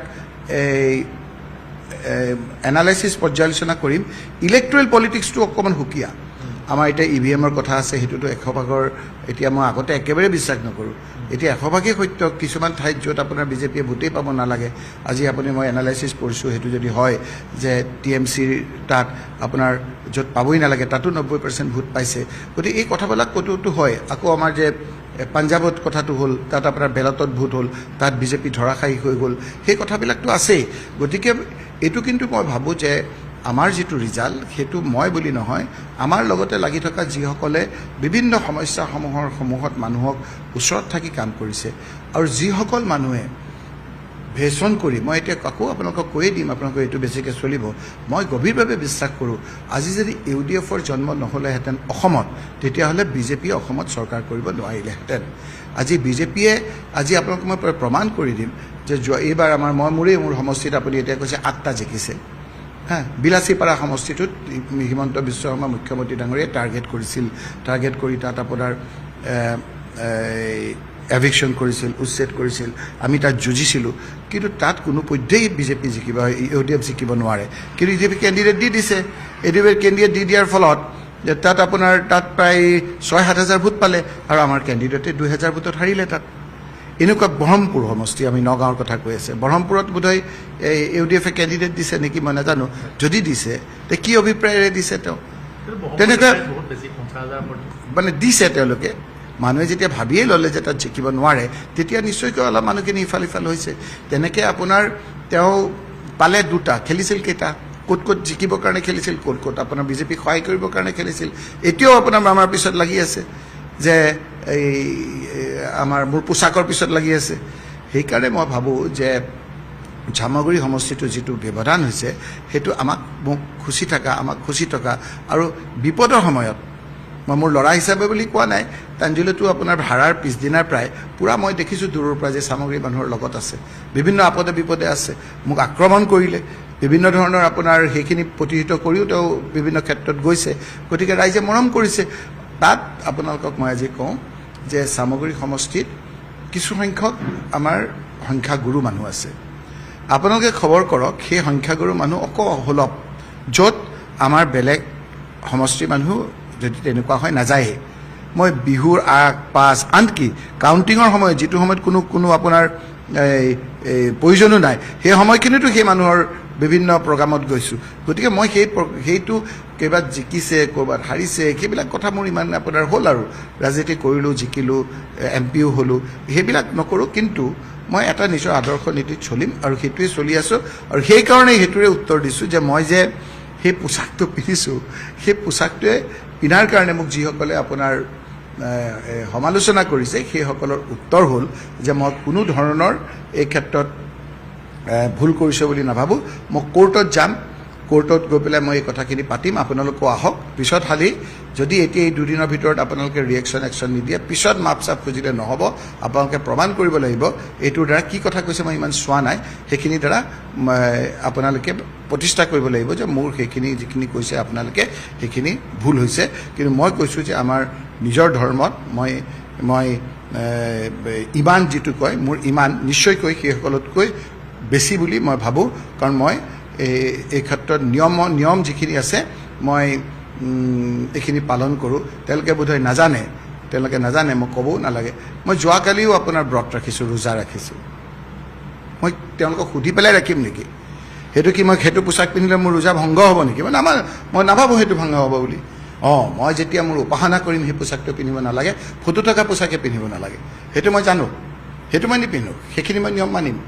[SPEAKER 4] এনালাইচিছ পৰ্যালোচনা কৰিম ইলেক্ট্ৰেল পলিটিক্সটো অকণমান সুকীয়া আমাৰ এতিয়া EVMৰ কথা আছে সেইটোতো 100%ৰ এতিয়া মই আগতে একেবাৰে বিশ্বাস নকৰোঁ এতিয়া 100%ই সত্য কিছুমান ঠাইত য'ত আপোনাৰ বিজেপিয়ে ভোটেই পাব নালাগে আজি আপুনি মই এনালাইচিছ কৰিছোঁ সেইটো যদি হয় যে TMCৰ তাত আপোনাৰ য'ত পাবই নালাগে তাতো 90% ভোট পাইছে গতিকে এই কথাবিলাক ক'তো হয় আকৌ আমাৰ যে পাঞ্জাৱত কথাটো হ'ল তাত আপোনাৰ বেলতত ভোট হ'ল তাত বিজেপি ধৰাশায়ী হৈ গ'ল সেই কথাবিলাকতো আছেই গতিকে এইটো কিন্তু মই ভাবোঁ যে আমাৰ যিটো ৰিজাল্ট সেইটো মই বুলি নহয় আমাৰ লগতে লাগি থকা যিসকলে বিভিন্ন সমস্যাসমূহৰ সন্মুখত মানুহক ওচৰত থাকি কাম কৰিছে আৰু যিসকল মানুহে ভেষণ কৰি মই এতিয়া আকৌ আপোনালোকক কৈয়ে দিম আপোনালোকে এইটো বেছিকৈ চলিব মই গভীৰভাৱে বিশ্বাস কৰোঁ আজি যদি UDFৰ জন্ম নহ'লেহেঁতেন অসমত তেতিয়াহ'লে বিজেপিয়ে অসমত চৰকাৰ কৰিব নোৱাৰিলেহেঁতেন আজি বিজেপিয়ে আজি আপোনালোকক মই প্ৰমাণ কৰি দিম যে এইবাৰ মোৰ সমষ্টিত আপুনি এতিয়া কৈছে 8টা জিকিছে বিলাসীপাৰা সমষ্টিটোত হিমন্ত বিশ্ব শৰ্মা মুখ্যমন্ত্ৰী ডাঙৰীয়ে টাৰ্গেট কৰি তাত আপোনাৰ এভিকশ্যন কৰিছিল উচ্ছেদ কৰিছিল আমি তাত যুঁজিছিলোঁ কিন্তু তাত কোনো পধ্যেই বিজেপি জিকিব UDF জিকিব নোৱাৰে কিন্তু UDF কেণ্ডিডেট দি দিছে UDF কেণ্ডিডেট দি দিয়াৰ ফলত তাত আপোনাৰ তাত প্ৰায় 6-7 হাজাৰ ভোট পালে আৰু আমাৰ কেণ্ডিডেটে 2,000 ভোটত হাৰিলে তাত এনেকুৱা ব্ৰহ্মপুৰ সমষ্টি আমি নগাঁৱৰ কথা কৈ আছে ব্ৰহ্মপুৰত বোধহয় UDF কেণ্ডিডেট দিছে নেকি মই নাজানো যদি দিছে তে কি অভিপ্ৰায়েৰে দিছে তেওঁ তেনেকুৱা মানে দিছে তেওঁলোকে মানুহে যেতিয়া ভাবিয়েই ল'লে যে তাত জিকিব নোৱাৰে তেতিয়া নিশ্চয়কৈ অলপ মানুহখিনি ইফাল সিফাল হৈছে তেনেকৈ আপোনাৰ তেওঁ পালে 2টা খেলিছিল কেইটা ক'ত জিকিবৰ কাৰণে খেলিছিল ক'ত আপোনাৰ বিজেপিক সহায় কৰিবৰ কাৰণে খেলিছিল এতিয়াও আপোনাৰ আমাৰ পিছত লাগি আছে যে এই মোৰ পোচাকৰ পিছত লাগি আছে সেইকাৰণে মই ভাবোঁ যে জামুগুৰি সমষ্টিটো যিটো ব্যৱধান হৈছে সেইটো আমাক খুচি থকা আৰু বিপদৰ সময়ত মই মোৰ ল'ৰা হিচাপে বুলি কোৱা নাই তাঞ্জিলেতো আপোনাৰ ভাড়াৰ পিছদিনাৰ প্ৰায় পূৰা মই দেখিছোঁ দূৰৰ পৰা যে সামগ্ৰী মানুহৰ লগত আছে বিভিন্ন আপদে বিপদে আছে মোক আক্ৰমণ কৰিলে বিভিন্ন ধৰণৰ আপোনাৰ সেইখিনি প্ৰতিহিত কৰিও তেওঁ বিভিন্ন ক্ষেত্ৰত গৈছে গতিকে ৰাইজে মৰম কৰিছে তাত আপোনালোকক মই আজি কওঁ যে সামগ্ৰী সমষ্টিত কিছু সংখ্যক আমাৰ সংখ্যাগুৰু মানুহ আছে আপোনালোকে খবৰ কৰক সেই সংখ্যাগুৰু মানুহ অকলপ য'ত আমাৰ বেলেগ সমষ্টিৰ মানুহ যদি তেনেকুৱা হয় নাযায়েই মই বিহুৰ আগ পাছ আনকি কাউণ্টিঙৰ সময়ত যিটো সময়ত কোনো আপোনাৰ প্ৰয়োজনো নাই সেই সময়খিনিতো সেই মানুহৰ বিভিন্ন প্ৰগ্ৰামত গৈছোঁ গতিকে মই সেইটো কেইবাত জিকিছে ক'ৰবাত হাৰিছে সেইবিলাক কথা মোৰ ইমান আপোনাৰ হ'ল আৰু ৰাজনীতি কৰিলোঁ জিকিলোঁ MP হ'লোঁ সেইবিলাক নকৰোঁ কিন্তু মই এটা নিজৰ আদৰ্শ নীতিত চলিম আৰু সেইটোৱে চলি আছোঁ আৰু সেইকাৰণে সেইটোৰে উত্তৰ দিছোঁ যে মই যে সেই পোচাকটো পিন্ধিছোঁ সেই পোচাকটোৱে পিন্ধাৰ কাৰণে মোক যিসকলে আপোনাৰ সমালোচনা কৰিছে সেইসকলৰ উত্তৰ হ'ল যে মই কোনো ধৰণৰ এই ক্ষেত্ৰত ভুল কৰিছোঁ বুলি নাভাবোঁ মই কোৰ্টত যাম কোৰ্টত গৈ পেলাই মই এই কথাখিনি পাতিম আপোনালোকো আহক পিছত খালি যদি এতিয়া এই দুদিনৰ ভিতৰত আপোনালোকে একশ্যন নিদিয়ে পিছত মাপ চাপ খুজিলে নহ'ব আপোনালোকে প্ৰমাণ কৰিব লাগিব এইটোৰ দ্বাৰা কি কথা কৈছে মই ইমান চোৱা নাই সেইখিনিৰ দ্বাৰা আপোনালোকে প্ৰতিষ্ঠা কৰিব লাগিব যে মোৰ সেইখিনি যিখিনি কৈছে আপোনালোকে সেইখিনি ভুল হৈছে কিন্তু মই কৈছোঁ যে আমাৰ নিজৰ ধৰ্মত মই ইমান যিটো কয় মোৰ ইমান নিশ্চয়কৈ সেইসকলতকৈ বেছি বুলি মই ভাবোঁ কাৰণ মই এই ক্ষেত্ৰত নিয়ম যিখিনি আছে মই এইখিনি পালন কৰোঁ তেওঁলোকে বোধহয় নাজানে মই ক'বও নালাগে মই যোৱাকালিও আপোনাৰ ব্ৰত ৰাখিছোঁ ৰোজা ৰাখিছোঁ মই তেওঁলোকক সুধি পেলাই ৰাখিম নেকি সেইটো কি মই সেইটো পোচাক পিন্ধিলে মোৰ ৰোজা ভংগ হ'ব নেকি মই নাভাবোঁ সেইটো ভংগ হ'ব বুলি মই যেতিয়া মোৰ উপাসনা কৰিম সেই পোচাকটো পিন্ধিব নালাগে ফটো থকা পোচাকে পিন্ধিব নালাগে সেইটো মই জানো সেইটো মই নিপিন্ধো সেইখিনি মই নিয়ম মানিম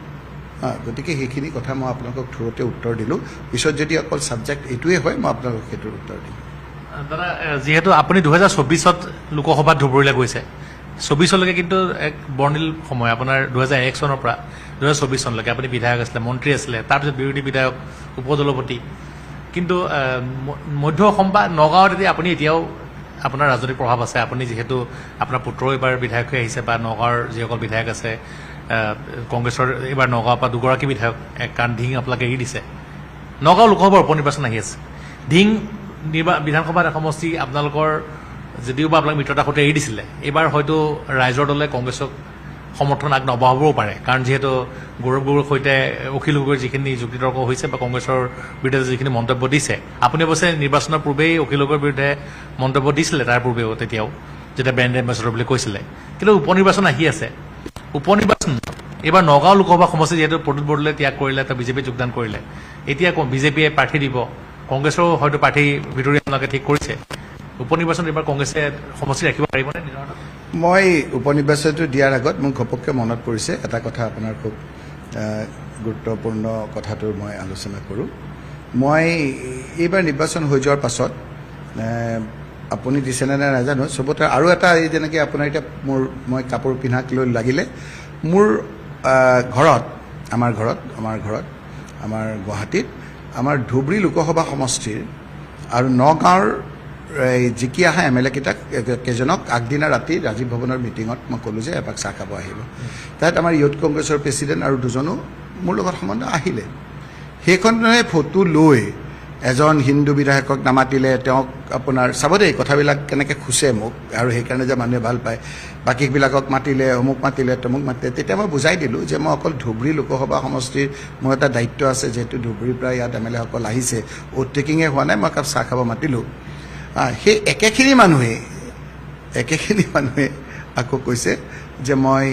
[SPEAKER 4] গতিকে সেইখিনি কথা মই আপোনালোকক থ্ৰুতে উত্তৰ দিলোঁ পিছত যদি অকল ছাবজেক্ট এইটোৱে হয় মই আপোনালোকক সেইটোৰ উত্তৰ দিম
[SPEAKER 3] দাদা যিহেতু আপুনি 2024ত লোকসভাত ধুবুৰীলৈ গৈছে 24লৈকে কিন্তু এক বৰ্ণিল সময় আপোনাৰ 2001 চনৰ পৰা 2024 চনলৈকে আপুনি বিধায়ক আছিলে মন্ত্ৰী আছিলে তাৰপিছত বিৰোধী বিধায়ক উপদলপতি কিন্তু মধ্য অসম বা নগাঁৱত এতিয়া আপুনি এতিয়াও আপোনাৰ ৰাজনৈতিক প্ৰভাৱ আছে আপুনি যিহেতু আপোনাৰ পুত্ৰও এইবাৰ বিধায়ক হৈ আহিছে বা নগাঁৱৰ যিসকল বিধায়ক আছে কংগ্ৰেছৰ এইবাৰ নগাঁৱৰ পৰা দুগৰাকী বিধায়ক কাৰণ ধিং আপোনালোকে এৰি দিছে নগাঁও লোকসভাৰ উপ নিৰ্বাচন আহি আছে ধিং বিধানসভাত সমষ্টি আপোনালোকৰ যদিও বা আপোনালোকে মিত্ৰতা সৈতে এৰি দিছিলে এইবাৰ হয়তো ৰাইজৰ দলে কংগ্ৰেছক সমৰ্থন আগ নবঢ়াবও পাৰে কাৰণ যিহেতু গৌৰৱ গগৈৰ সৈতে অখিল গগৈৰ যিখিনি যুক্তিতৰ্ক হৈছে বা কংগ্ৰেছৰ বিৰুদ্ধে যিখিনি মন্তব্য দিছে আপুনি অৱশ্যে নিৰ্বাচনৰ পূৰ্বেই অখিল গগৈৰ বিৰুদ্ধে মন্তব্য দিছিলে তাৰ পূৰ্বেও তেতিয়াও যেতিয়া ব্ৰেণ্ড এম্বেচাডৰ বুলি কৈছিলে কিন্তু উপ নিৰ্বাচন আহি আছে উপ নিৰ্বাচন এইবাৰ নগাঁও লোকসভা সমষ্টি যিহেতু প্ৰদ্যুৎ বৰদলৈয়ে ত্যাগ কৰিলে তেওঁ বিজেপিত যোগদান কৰিলে এতিয়া বিজেপিয়ে প্ৰাৰ্থী দিব কংগ্ৰেছৰো হয়তো প্ৰাৰ্থী ভিতৰি আপোনালোকে ঠিক কৰিছে উপ নিৰ্বাচন এইবাৰ কংগ্ৰেছে সমষ্টি ৰাখিব পাৰিবনে
[SPEAKER 4] মই উপ নিৰ্বাচনটো দিয়াৰ আগত মোক ঘপককৈ মনত পৰিছে এটা কথা আপোনাৰ খুব গুৰুত্বপূৰ্ণ কথাটো মই আলোচনা কৰোঁ মই এইবাৰ নিৰ্বাচন হৈ যোৱাৰ পাছত আপুনি দিছেনে নাই নাজানো চবতে আৰু এটা এই যেনেকৈ আপোনাৰ এতিয়া মই কাপোৰ পিন্ধাক লৈ লাগিলে মোৰ আমাৰ গুৱাহাটীত আমাৰ ধুবুৰী লোকসভা সমষ্টিৰ আৰু নগাঁৱৰ জিকি অহা MLA কেইজনক আগদিনা ৰাতি ৰাজীৱ ভৱনৰ মিটিঙত মই ক'লোঁ যে এপাক চাহ খাব আহিব তাত আমাৰ ইউথ কংগ্ৰেছৰ প্ৰেচিডেণ্ট আৰু দুজনো মোৰ লগত সম্বন্ধ আহিলে সেইখনে ফটো লৈ এজন হিন্দু বিধায়কক নামাতিলে তেওঁক আপোনাৰ চাব দেই কথাবিলাক কেনেকৈ খুচে মোক আৰু সেইকাৰণে যে মানুহে ভাল পায় বাকীবিলাকক মাতিলে অমুক মাতিলে তমুক মাতিলে তেতিয়া মই বুজাই দিলোঁ যে মই অকল ধুবুৰী লোকসভা সমষ্টিৰ মোৰ এটা দায়িত্ব আছে যিহেতু ধুবুৰীৰ পৰা ইয়াত MLA সকল আহিছে অ'ভাৰটেকিঙে হোৱা নাই মই একাপ চাহ খাব মাতিলোঁ সেই একেখিনি মানুহে আকৌ কৈছে যে মই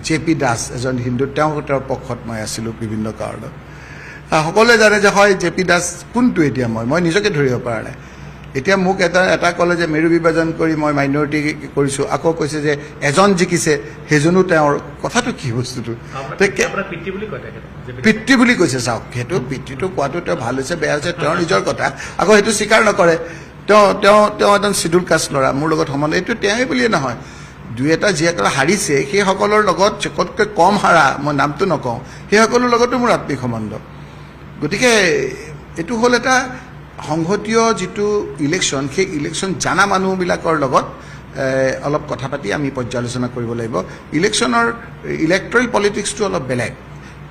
[SPEAKER 4] JP দাস এজন হিন্দু তেওঁৰ পক্ষত মই আছিলোঁ বিভিন্ন কাৰণত সকলোৱে জানে যে হয় JP দাস কোনটো এতিয়া মই নিজকে ধৰিব পৰা নাই এতিয়া মোক এটা ক'লে যে মেৰু বিভাজন কৰি মই মাইনৰিটি কৰিছোঁ আকৌ কৈছে যে এজন জিকিছে সেইজনো তেওঁৰ কথাটো কি বস্তুটো পিতৃ বুলি কৈছে চাওক সেইটো পিতৃটো কোৱাটো তেওঁ ভাল হৈছে বেয়া হৈছে তেওঁৰ নিজৰ কথা আকৌ সেইটো স্বীকাৰ নকৰে তেওঁ এজন চিডুল কাষ্ট ল'ৰা মোৰ লগত সম্বন্ধ এইটো তেওঁই বুলিয়ে নহয় দুই এটা যিসকলে হাৰিছে সেইসকলৰ লগত জকতকৈ কম হাৰা মই নামটো নকওঁ সেইসকলৰ লগতো মোৰ আত্মিক সম্বন্ধ গতিকে এইটো হ'ল এটা সংহতীয় যিটো ইলেকশ্যন সেই ইলেকশ্যন জানা মানুহবিলাকৰ লগত অলপ কথা পাতি আমি পৰ্যালোচনা কৰিব লাগিব ইলেকশ্যনৰ ইলেক্ট্ৰেল পলিটিক্সটো অলপ বেলেগ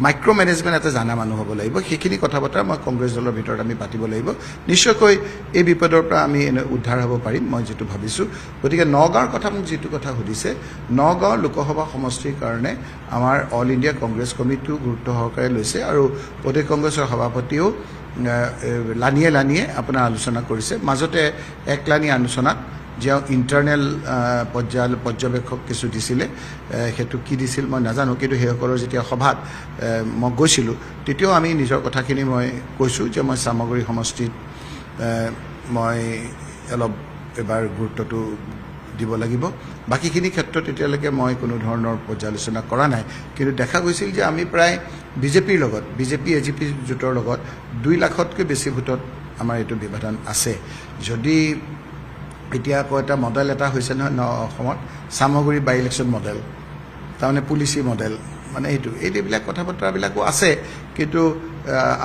[SPEAKER 4] মাইক্ৰ' মেনেজমেণ্ট এটা জানা মানুহ হ'ব লাগিব সেইখিনি কথা বতৰা মই কংগ্ৰেছ দলৰ ভিতৰত আমি পাতিব লাগিব নিশ্চয়কৈ এই বিপদৰ পৰা আমি উদ্ধাৰ হ'ব পাৰিম মই যিটো ভাবিছোঁ গতিকে নগাঁৱৰ কথা মোক যিটো কথা সুধিছে নগাঁও লোকসভা সমষ্টিৰ কাৰণে আমাৰ অল ইণ্ডিয়া কংগ্ৰেছ কমিটিও গুৰুত্ব সহকাৰে লৈছে আৰু প্ৰদেশ কংগ্ৰেছৰ সভাপতিয়েও লানিয়ে লানিয়ে আপোনাৰ আলোচনা কৰিছে মাজতে একলানি আলোচনাত যে ইণ্টাৰনেল পৰ্যবেক্ষক কিছু দিছিলে সেইটো কি দিছিল মই নাজানো কিন্তু সেইসকলৰ যেতিয়া সভাত মই গৈছিলোঁ তেতিয়াও আমি নিজৰ কথাখিনি মই কৈছোঁ যে মই চামগুৰি সমষ্টিত মই অলপ এবাৰ গুৰুত্বটো দিব লাগিব বাকীখিনি ক্ষেত্ৰত এতিয়ালৈকে মই কোনো ধৰণৰ পৰ্যালোচনা কৰা নাই কিন্তু দেখা গৈছিল যে আমি প্ৰায় বিজেপিৰ লগত বিজেপি এজিপি জোঁটৰ লগত 2 লাখতকৈ বেছি ভোটত আমাৰ এইটো ব্যৱধান আছে যদি এতিয়া আকৌ এটা মডেল এটা হৈছে নহয় অসমত চামগুৰি বাই ইলেকশ্যন মডেল তাৰমানে পুলিচি মডেল মানে এইবিলাক কথা বতৰাবিলাকো আছে কিন্তু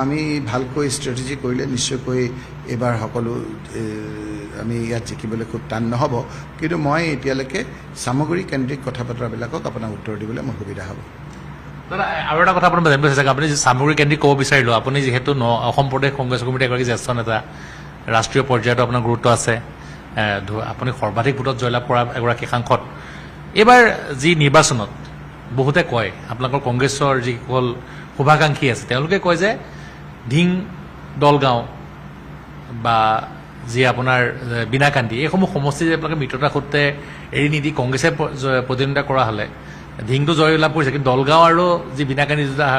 [SPEAKER 4] আমি ভালকৈ ষ্ট্ৰেটেজি কৰিলে নিশ্চয়কৈ এবাৰ সকলো আমি ইয়াত জিকিবলৈ খুব টান নহ'ব কিন্তু মই এতিয়ালৈকে সামগ্ৰী কেন্দ্ৰিক কথা বতৰাবিলাকক আপোনাক উত্তৰ দিবলৈ মোৰ সুবিধা হ'ব
[SPEAKER 3] দাদা আৰু এটা কথা আপোনাৰ জানিব বিচাৰিছে আপুনি সামগ্ৰী কেন্দ্ৰিক ক'ব বিচাৰিলোঁ আপুনি যিহেতু অসম প্ৰদেশ কংগ্ৰেছ কমিটিৰ এগৰাকী জ্যেষ্ঠ নেতা ৰাষ্ট্ৰীয় পৰ্যায়তো আপোনাৰ গুৰুত্ব আছে আপুনি সৰ্বাধিক ভোটত জয়লাভ কৰা এগৰাকী সাংসদ এইবাৰ যি নিৰ্বাচনত বহুতে কয় আপোনালোকৰ কংগ্ৰেছৰ যিসকল শুভাকাংক্ষী আছে তেওঁলোকে কয় যে ধিং দলগাঁও বা যি আপোনাৰ বিনাকান্দি এইসমূহ সমষ্টি যে আপোনালোকে মিত্ৰতা সূত্ৰে এৰি নিদি কংগ্ৰেছে প্ৰতিদ্বন্দ্বিতা কৰা হ'লে ধিংটো জয়লাভ কৰিছে কিন্তু দলগাঁও আৰু যি বিনাকান্দি যেতিয়া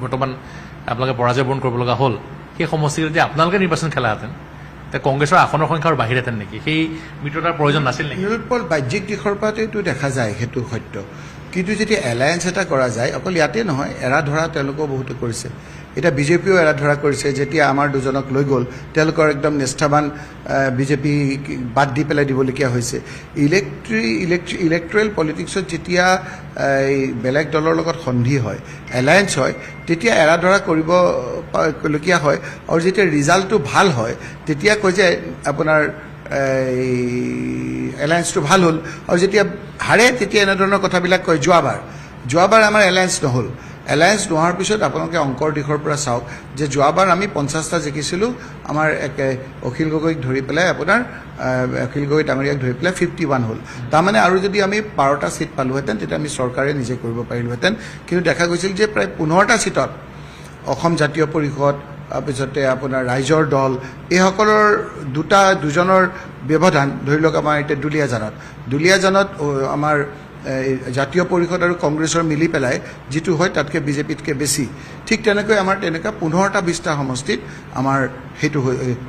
[SPEAKER 3] বৰ্তমান আপোনালোকে পৰাজয় বৰণ কৰিব লগা হ'ল সেই সমষ্টি যদি আপোনালোকে নিৰ্বাচন খেলাহেঁতেন কংগ্ৰেছৰ আসনৰ সংখ্যা আৰু বাঢ়িলেহেঁতেন নেকি সেই মিত্ৰতাৰ প্ৰয়োজন নাছিল নেকি
[SPEAKER 4] নিৰুৎপল বাহ্যিক দিশৰ পৰাটো এইটো দেখা যায় সেইটো সত্য কিন্তু যেতিয়া এলায়েন্স এটা কৰা যায় অকল ইয়াতে নহয় এৰা ধৰা তেওঁলোকেও বহুতো কৰিছে এটা বিজেপিও এৰা ধৰা কৰিছে যেতিয়া আমাৰ দুজনক লৈ গ'ল তেওঁলোকৰ একদম নিষ্ঠাবান বিজেপি বাদ দি পেলাই দিবলগীয়া হৈছে ইলেক্ট্ৰেল পলিটিক্সত যেতিয়া বেলেগ দলৰ লগত সন্ধি হয় এলায়েন্স হয় তেতিয়া এৰা ধৰা কৰিবলগীয়া হয় আৰু যেতিয়া ৰিজাল্টটো ভাল হয় তেতিয়া কয় যে আপোনাৰ এলায়েন্সটো ভাল হ'ল আৰু যেতিয়া হাৰে তেতিয়া এনেধৰণৰ কথাবিলাক কয় যোৱাবাৰ আমাৰ এলায়েন্স নহ'ল এলায়েন্স নোহোৱাৰ পিছত আপোনালোকে অংকৰ দিশৰ পৰা চাওক যে যোৱাবাৰ আমি 50টা জিকিছিলোঁ আমাৰ অখিল গগৈক ধৰি পেলাই আপোনাৰ অখিল গগৈ ডাঙৰীয়াক ধৰি পেলাই 51 হ'ল তাৰমানে আৰু যদি আমি 12টা ছিট পালোহেঁতেন তেতিয়া আমি চৰকাৰে নিজে কৰিব পাৰিলোহেঁতেন কিন্তু দেখা গৈছিল যে প্ৰায় 15টা ছিটত অসম জাতীয় পৰিষদ তাৰপিছতে আপোনাৰ ৰাইজৰ দল এইসকলৰ দুজনৰ ব্যৱধান ধৰি লওক আমাৰ এতিয়া দুলীয়াজানত আমাৰ জাতীয় পৰিষদ আৰু কংগ্ৰেছৰ মিলি পেলাই যিটো হয় তাতকৈ বিজেপিতকৈ বেছি ঠিক তেনেকৈ আমাৰ তেনেকুৱা 15টা 20টা সমষ্টিত আমাৰ সেইটো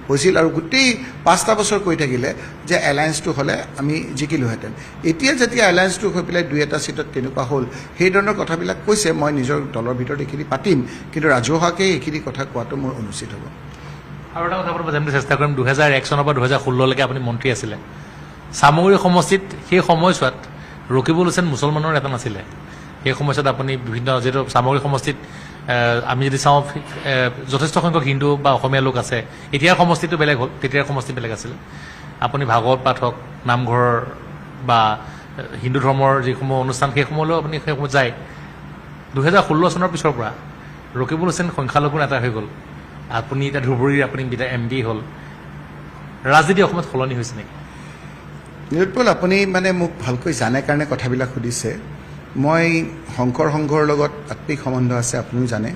[SPEAKER 4] হৈছিল আৰু গোটেই 5টা বছৰ কৈ থাকিলে যে এলায়েন্সটো হ'লে আমি জিকিলোহেঁতেন এতিয়া যেতিয়া এলায়েন্সটো হৈ পেলাই 2-এটা ছিটত তেনেকুৱা হ'ল সেই ধৰণৰ কথাবিলাক কৈছে মই নিজৰ দলৰ ভিতৰত এইখিনি পাতিম কিন্তু ৰাজহুৱাকে এইখিনি কথা কোৱাটো মোৰ অনুচিত হ'ব
[SPEAKER 3] আৰু এটা কথা আপোনাক জানিবলৈ চেষ্টা কৰিম 2001 চনৰ পৰা 2016লৈকে আপুনি মন্ত্ৰী আছিলে চামগুৰি সমষ্টিত সেই সময়ছোৱাত ৰকিবুল হুছেইন মুছলমানৰ নেতা নাছিলে সেই সময়ছোৱাত আপুনি বিভিন্ন যিহেতু চামগুৰি সমষ্টিত আমি যদি চাওঁ যথেষ্ট সংখ্যক হিন্দু বা অসমীয়া লোক আছে এতিয়াৰ সমষ্টিটো বেলেগ হ'ল তেতিয়াৰ সমষ্টি বেলেগ আছিলে আপুনি ভাগৱত পাঠক নামঘৰৰ বা হিন্দু ধৰ্মৰ যিসমূহ অনুষ্ঠান সেইসমূহলৈও আপুনি সেই সময়ত যায় 2016 চনৰ পিছৰ পৰা ৰকিবুল হুছেইন সংখ্যালঘু নেতা হৈ গ'ল আপুনি এতিয়া ধুবুৰীৰ আপুনি MP হ'ল ৰাজনীতি অসমত সলনি হৈছে নেকি
[SPEAKER 4] নিৰুৎপল আপুনি মানে মোক ভালকৈ জানে কাৰণে কথাবিলাক সুধিছে মই শংকৰ সংঘৰ লগত আত্মিক সম্বন্ধ আছে আপুনিও জানে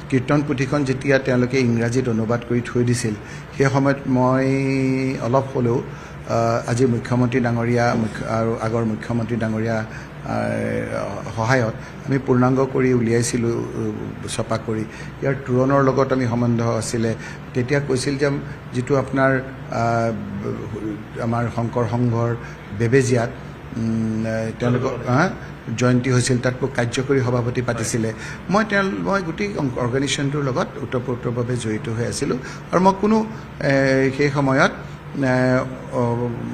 [SPEAKER 4] কীৰ্তন পুথিখন যেতিয়া তেওঁলোকে ইংৰাজীত অনুবাদ কৰি থৈ দিছিল সেই সময়ত মই অলপ হ'লেও আজি মুখ্যমন্ত্ৰী ডাঙৰীয়া আৰু আগৰ মুখ্যমন্ত্ৰী ডাঙৰীয়া সহায়ত আমি পূৰ্ণাংগ কৰি উলিয়াইছিলোঁ ছপা কৰি ইয়াৰ তোৰণৰ লগত আমি সম্বন্ধ আছিলে তেতিয়া কৈছিল যে যিটো আপোনাৰ আমাৰ শংকৰ সংঘৰ বেবেজিয়াত তেওঁলোকৰ জয়ন্তী হৈছিল তাত মোক কাৰ্যকৰী সভাপতি পাতিছিলে মই গোটেই অৰ্গেনাইজেশ্যনটোৰ লগত ওতঃপ্ৰোতভাৱে জড়িত হৈ আছিলোঁ আৰু মই কোনো সেই সময়ত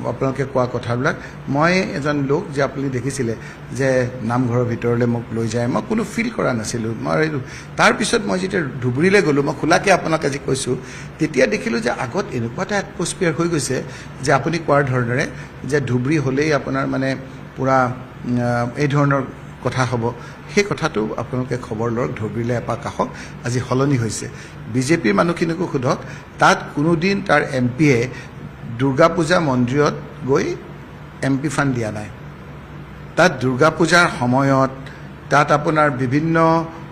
[SPEAKER 4] আপোনালোকে কোৱা কথাবিলাক মই এজন লোক যে আপুনি দেখিছিলে যে নামঘৰৰ ভিতৰলৈ মোক লৈ যায় মই কোনো ফিল কৰা নাছিলোঁ মই তাৰপিছত মই যেতিয়া ধুবুৰীলৈ গ'লোঁ মই খোলাকৈ আপোনাক আজি কৈছোঁ তেতিয়া দেখিলোঁ যে আগত এনেকুৱা এটা এটমস্ফিয়াৰ হৈ গৈছে যে আপুনি কোৱাৰ ধৰণেৰে যে ধুবুৰী হ'লেই আপোনাৰ মানে পূৰা এই ধৰণৰ কথা হ'ব সেই কথাটো আপোনালোকে খবৰ লওক ধুবুৰীলৈ এপাক আহক আজি সলনি হৈছে বিজেপিৰ মানুহখিনিকো সোধক তাত কোনোদিন তাৰ MPয়ে দুৰ্গা পূজা মন্দিৰত গৈ MP ফাণ্ড দিয়া নাই তাত দুৰ্গা পূজাৰ সময়ত তাত আপোনাৰ বিভিন্ন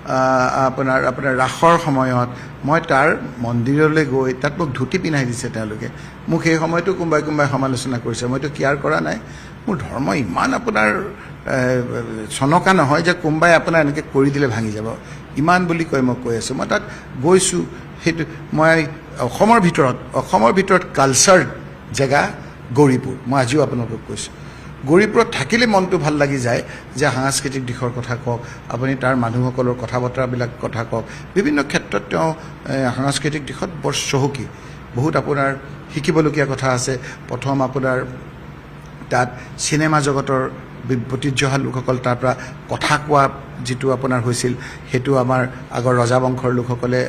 [SPEAKER 4] আপোনাৰ ৰাসৰ সময়ত মই তাৰ মন্দিৰলৈ গৈ তাত মোক ধুতি পিন্ধাই দিছে তেওঁলোকে। মোক সেই সময়তো কোনোবাই সমালোচনা কৰিছে, মইতো কেয়াৰ কৰা নাই। মোৰ ধৰ্ম ইমান আপোনাৰ চনকা নহয় যে কোনোবাই আপোনাৰ এনেকৈ কৰি দিলে ভাঙি যাব, ইমান বুলি কৈ মই কৈ আছোঁ। মই তাত গৈছোঁ, সেইটো মই অসমৰ ভিতৰত কালচাৰ্ড জেগা গৌৰীপুৰ। মই আজিও আপোনালোকক কৈছোঁ, গৌৰীপুৰত থাকিলে মনটো ভাল লাগি যায় যে সাংস্কৃতিক দিশৰ কথা কওক, আপুনি তাৰ মানুহসকলৰ কথা বতৰাবিলাক কথা কওক। বিভিন্ন ক্ষেত্ৰত তেওঁ সাংস্কৃতিক দিশত বৰ চহকী, বহুত আপোনাৰ শিকিবলগীয়া কথা আছে। প্ৰথম আপোনাৰ তাত চিনেমা জগতৰ ঐতিহ্যশাল লোকসকল তাৰ পৰা কথা কোৱা যিটো আপোনাৰ হৈছিল, সেইটো আমাৰ আগৰ ৰজা বংশৰ লোকসকলে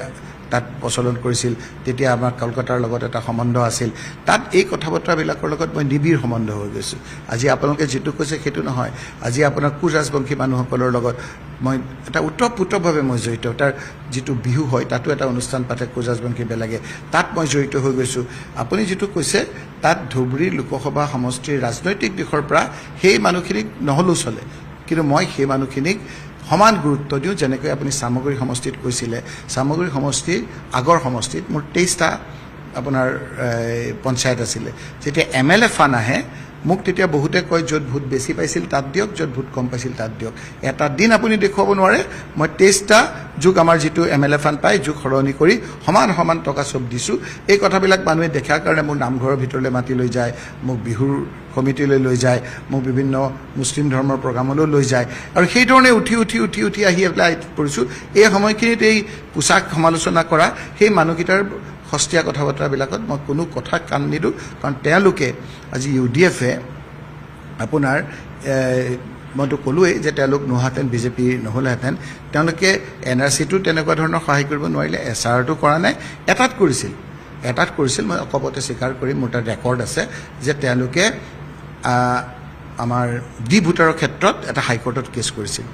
[SPEAKER 4] তাত প্ৰচলন কৰিছিল। তেতিয়া আমাৰ কলকাতাৰ লগত এটা সম্বন্ধ আছিল। তাত এই কথা বতৰাবিলাকৰ লগত মই নিবিড় সম্বন্ধ হৈ গৈছোঁ। আজি আপোনালোকে যিটো কৈছে সেইটো নহয়, আজি আপোনাৰ কোচ ৰাজবংশী মানুহসকলৰ লগত মই এটা ওতঃপ্ৰোতভাৱে মই জড়িত। তাৰ যিটো বিহু হয় তাতো এটা অনুষ্ঠান পাতে কোচ ৰাজবংশী বেলেগে, তাত মই জড়িত হৈ গৈছোঁ। আপুনি যিটো কৈছে তাত ধুবুৰী লোকসভা সমষ্টিৰ ৰাজনৈতিক দিশৰ পৰা সেই মানুহখিনিক নহ'লেও চলে, কিন্তু মই সেই মানুহখিনিক সমান গুৰুত্ব দিওঁ। যেনেকৈ আপুনি চামগুৰি সমষ্টিত কৈছিলে, চামগুৰি সমষ্টিৰ আগৰ সমষ্টিত মোৰ 23টা আপোনাৰ পঞ্চায়ত আছিলে। যেতিয়া MLA ফাণ্ড আহে মোক তেতিয়া বহুতে কয় য'ত ভোট বেছি পাইছিল তাত দিয়ক, য'ত ভোট কম পাইছিল তাত দিয়ক। এটা দিন আপুনি দেখুৱাব নোৱাৰে মই 23টা যুগ আমাৰ যিটো MLA ফাণ্ড পায় যুগ সলনি কৰি সমান টকা চব দিছোঁ। এই কথাবিলাক মানুহে দেখাৰ কাৰণে মোৰ নামঘৰৰ ভিতৰলৈ মাতি লৈ যায়, মোক বিহুৰ কমিটিলৈ লৈ যায়, মোক বিভিন্ন মুছলিম ধৰ্মৰ প্ৰগ্ৰামলৈ লৈ যায়, আৰু সেইধৰণে উঠি আহি পেলাই পৰিছোঁ। এই সময়খিনিত এই পোচাক সমালোচনা কৰা সেই মানুহকেইটাৰ সস্তীয়া কথা বতৰাবিলাকত মই কোনো কথা কাণ নিদিওঁ, কাৰণ তেওঁলোকে আজি UDF-এ আপোনাৰ মইতো ক'লোৱেই যে তেওঁলোক নোহোৱাহেঁতেন, BJP নহ'লেহেঁতেন, তেওঁলোকে NRC-টো তেনেকুৱা ধৰণৰ সহায় কৰিব নোৱাৰিলে, SR-টো কৰা নাই, এটাত কৰিছিল। মই অকপতে স্বীকাৰ কৰিম, মোৰ তাত ৰেকৰ্ড আছে যে তেওঁলোকে আমাৰ ভোটাৰৰ ক্ষেত্ৰত এটা হাইকোৰ্টত কেছ কৰিছিল।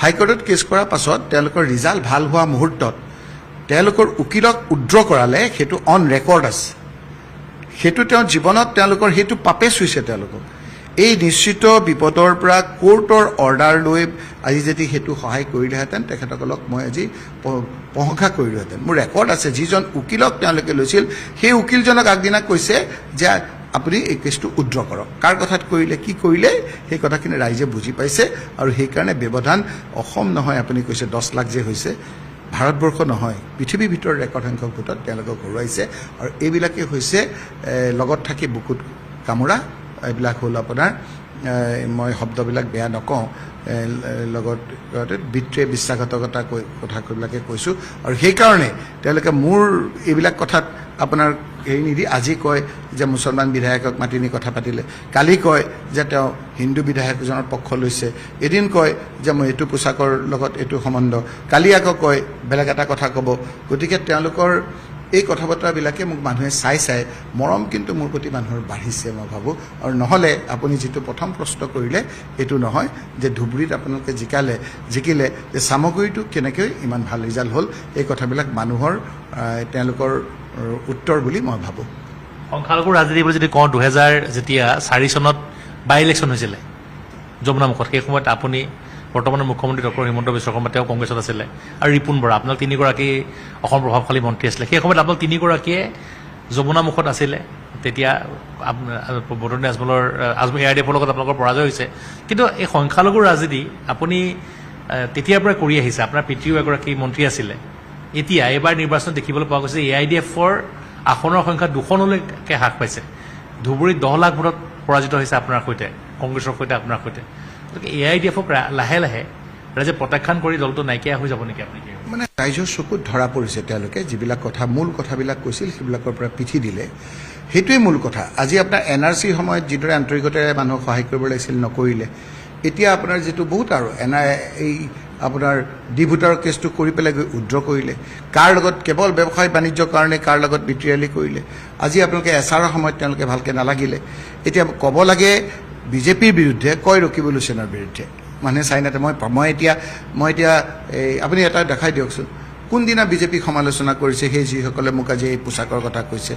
[SPEAKER 4] হাইকোৰ্টত কেছ কৰাৰ পাছত তেওঁলোকৰ ৰিজাল্ট ভাল হোৱা মুহূৰ্তত তেওঁলোকৰ উকিলক উইথড্ৰ কৰালে, সেইটো অন ৰেকৰ্ড আছে। সেইটো তেওঁ জীৱনত তেওঁলোকৰ সেইটো পাপে চুইছে তেওঁলোকক। এই নিশ্চিত বিপদৰ পৰা কোৰ্টৰ অৰ্ডাৰ লৈ আজি যদি সেইটো সহায় কৰিলেহেঁতেন তেখেতসকলক মই আজি প্ৰশংসা কৰিলোহেঁতেন। মোৰ ৰেকৰ্ড আছে, যিজন উকিলক তেওঁলোকে লৈছিল সেই উকিলজনক আগদিনা কৈছে যে আপুনি এই কেছটো উইথড্ৰ কৰক। কাৰ কথাত কৰিলে, কি কৰিলে, সেই কথাখিনি ৰাইজে বুজি পাইছে, আৰু সেইকাৰণে ব্যৱধান অসম নহয়, আপুনি কৈছে 10 লাখ যে হৈছে, ভাৰতবৰ্ষ নহয়, পৃথিৱীৰ ভিতৰত ৰেকৰ্ড সংখ্যক ভোটত তেওঁলোকক হৰুৱাইছে। আৰু এইবিলাকে হৈছে লগত থাকি বুকুত কামোৰা, এইবিলাক হ'ল আপোনাৰ মই শব্দবিলাক বেয়া নকওঁ, লগত বিত্ৰে বিশ্বাসঘাতকতা কথাবিলাকে কৈছোঁ। আৰু সেইকাৰণে তেওঁলোকে মোৰ এইবিলাক কথাত আপোনাৰ হেৰি নিদি আজি কয় যে মুছলমান বিধায়কক মাতি নি কথা পাতিলে, কালি কয় যে তেওঁ হিন্দু বিধায়কজনৰ পক্ষ লৈছে, এদিন কয় যে মই এইটো পোচাকৰ লগত এইটো সম্বন্ধ, কালি আকৌ কয় বেলেগ এটা কথা ক'ব। গতিকে তেওঁলোকৰ এই কথা বতৰাবিলাকে মোক মানুহে চাই মৰম কিন্তু মোৰ প্ৰতি মানুহৰ বাঢ়িছে মই ভাবোঁ। আৰু নহ'লে আপুনি যিটো প্ৰথম প্ৰশ্ন কৰিলে এইটো নহয় যে ধুবুৰীত আপোনালোকে জিকিলে যে চামগুৰিটো কেনেকৈ ইমান ভাল ৰিজাল্ট হ'ল, এই কথাবিলাক মানুহৰ তেওঁলোকৰ উত্তৰ বুলি মই ভাবোঁ।
[SPEAKER 3] সংখ্যালঘু ৰাজনীতি বুলি যদি কওঁ, 2004 চনত বাই ইলেকশ্যন হৈছিলে যমুনামুখত, সেই সময়ত আপুনি বৰ্তমানৰ মুখ্যমন্ত্ৰী ডক্টৰ হিমন্ত বিশ্ব শৰ্মা, তেওঁ কংগ্ৰেছত আছিলে, আৰু ৰিপুণ বৰা, আপোনালোক তিনিগৰাকী অসম প্ৰভাৱশালী মন্ত্ৰী আছিলে। সেই সময়ত আপোনালোক তিনিগৰাকীয়ে যমুনামুখত আছিলে। তেতিয়া বদৰুদ্দিন আজমলৰ ARDF-ৰ লগত আপোনালোকৰ পৰাজয় হৈছে। কিন্তু এই সংখ্যালঘু ৰাজনীতি আপুনি তেতিয়াৰ পৰাই কৰি আহিছে, আপোনাৰ পিতৃও এগৰাকী মন্ত্ৰী আছিলে। এতিয়া এইবাৰ নিৰ্বাচনত দেখিবলৈ পোৱা গৈছে AIDF-ৰ আসনৰ সংখ্যা 200লৈকে হ্ৰাস পাইছে। ধুবুৰীত 10 লাখ ভোটত পৰাজিত হৈছে আপোনাৰ সৈতে, কংগ্ৰেছৰ সৈতে, আপোনাৰ সৈতে। গতিকে AIDF-ক লাহে লাহে ৰাইজে প্ৰত্যাখ্যান কৰি দলটো নাইকিয়া হৈ যাব নেকি আপুনি?
[SPEAKER 4] মানে ৰাইজৰ চকুত ধৰা পৰিছে, তেওঁলোকে যিবিলাক কথা মূল কথাবিলাক কৈছিল সেইবিলাকৰ পৰা পিঠি দিলে, সেইটোৱে মূল কথা। আজি আপোনাৰ NRCৰ সময়ত যিদৰে আন্তৰিকতাৰে মানুহক সহায় কৰিব লাগিছিল নকৰিলে, এতিয়া আপোনাৰ যিটো বহুত আৰু এই আপোনাৰ ভোটাৰৰ কেছটো কৰি পেলাই গৈ উইথড্ৰ কৰিলে, কাৰ লগত কেৱল ব্যৱসায় বাণিজ্যৰ কাৰণে কাৰ লগত বিত্ৰিয়ালি কৰিলে। আজি আপোনালোকে SR-ৰ সময়ত তেওঁলোকে ভালকৈ নালাগিলে, এতিয়া ক'ব লাগে BJPৰ বিৰুদ্ধে, কয় ৰকিবুল হুছেইনৰ বিৰুদ্ধে। মানুহে চাই নাতে মই এতিয়া আপুনি এটা দেখাই দিয়কচোন, কোনদিনা BJPক সমালোচনা কৰিছে সেই যিসকলে মোক আজি এই পোচাকৰ কথা কৈছে।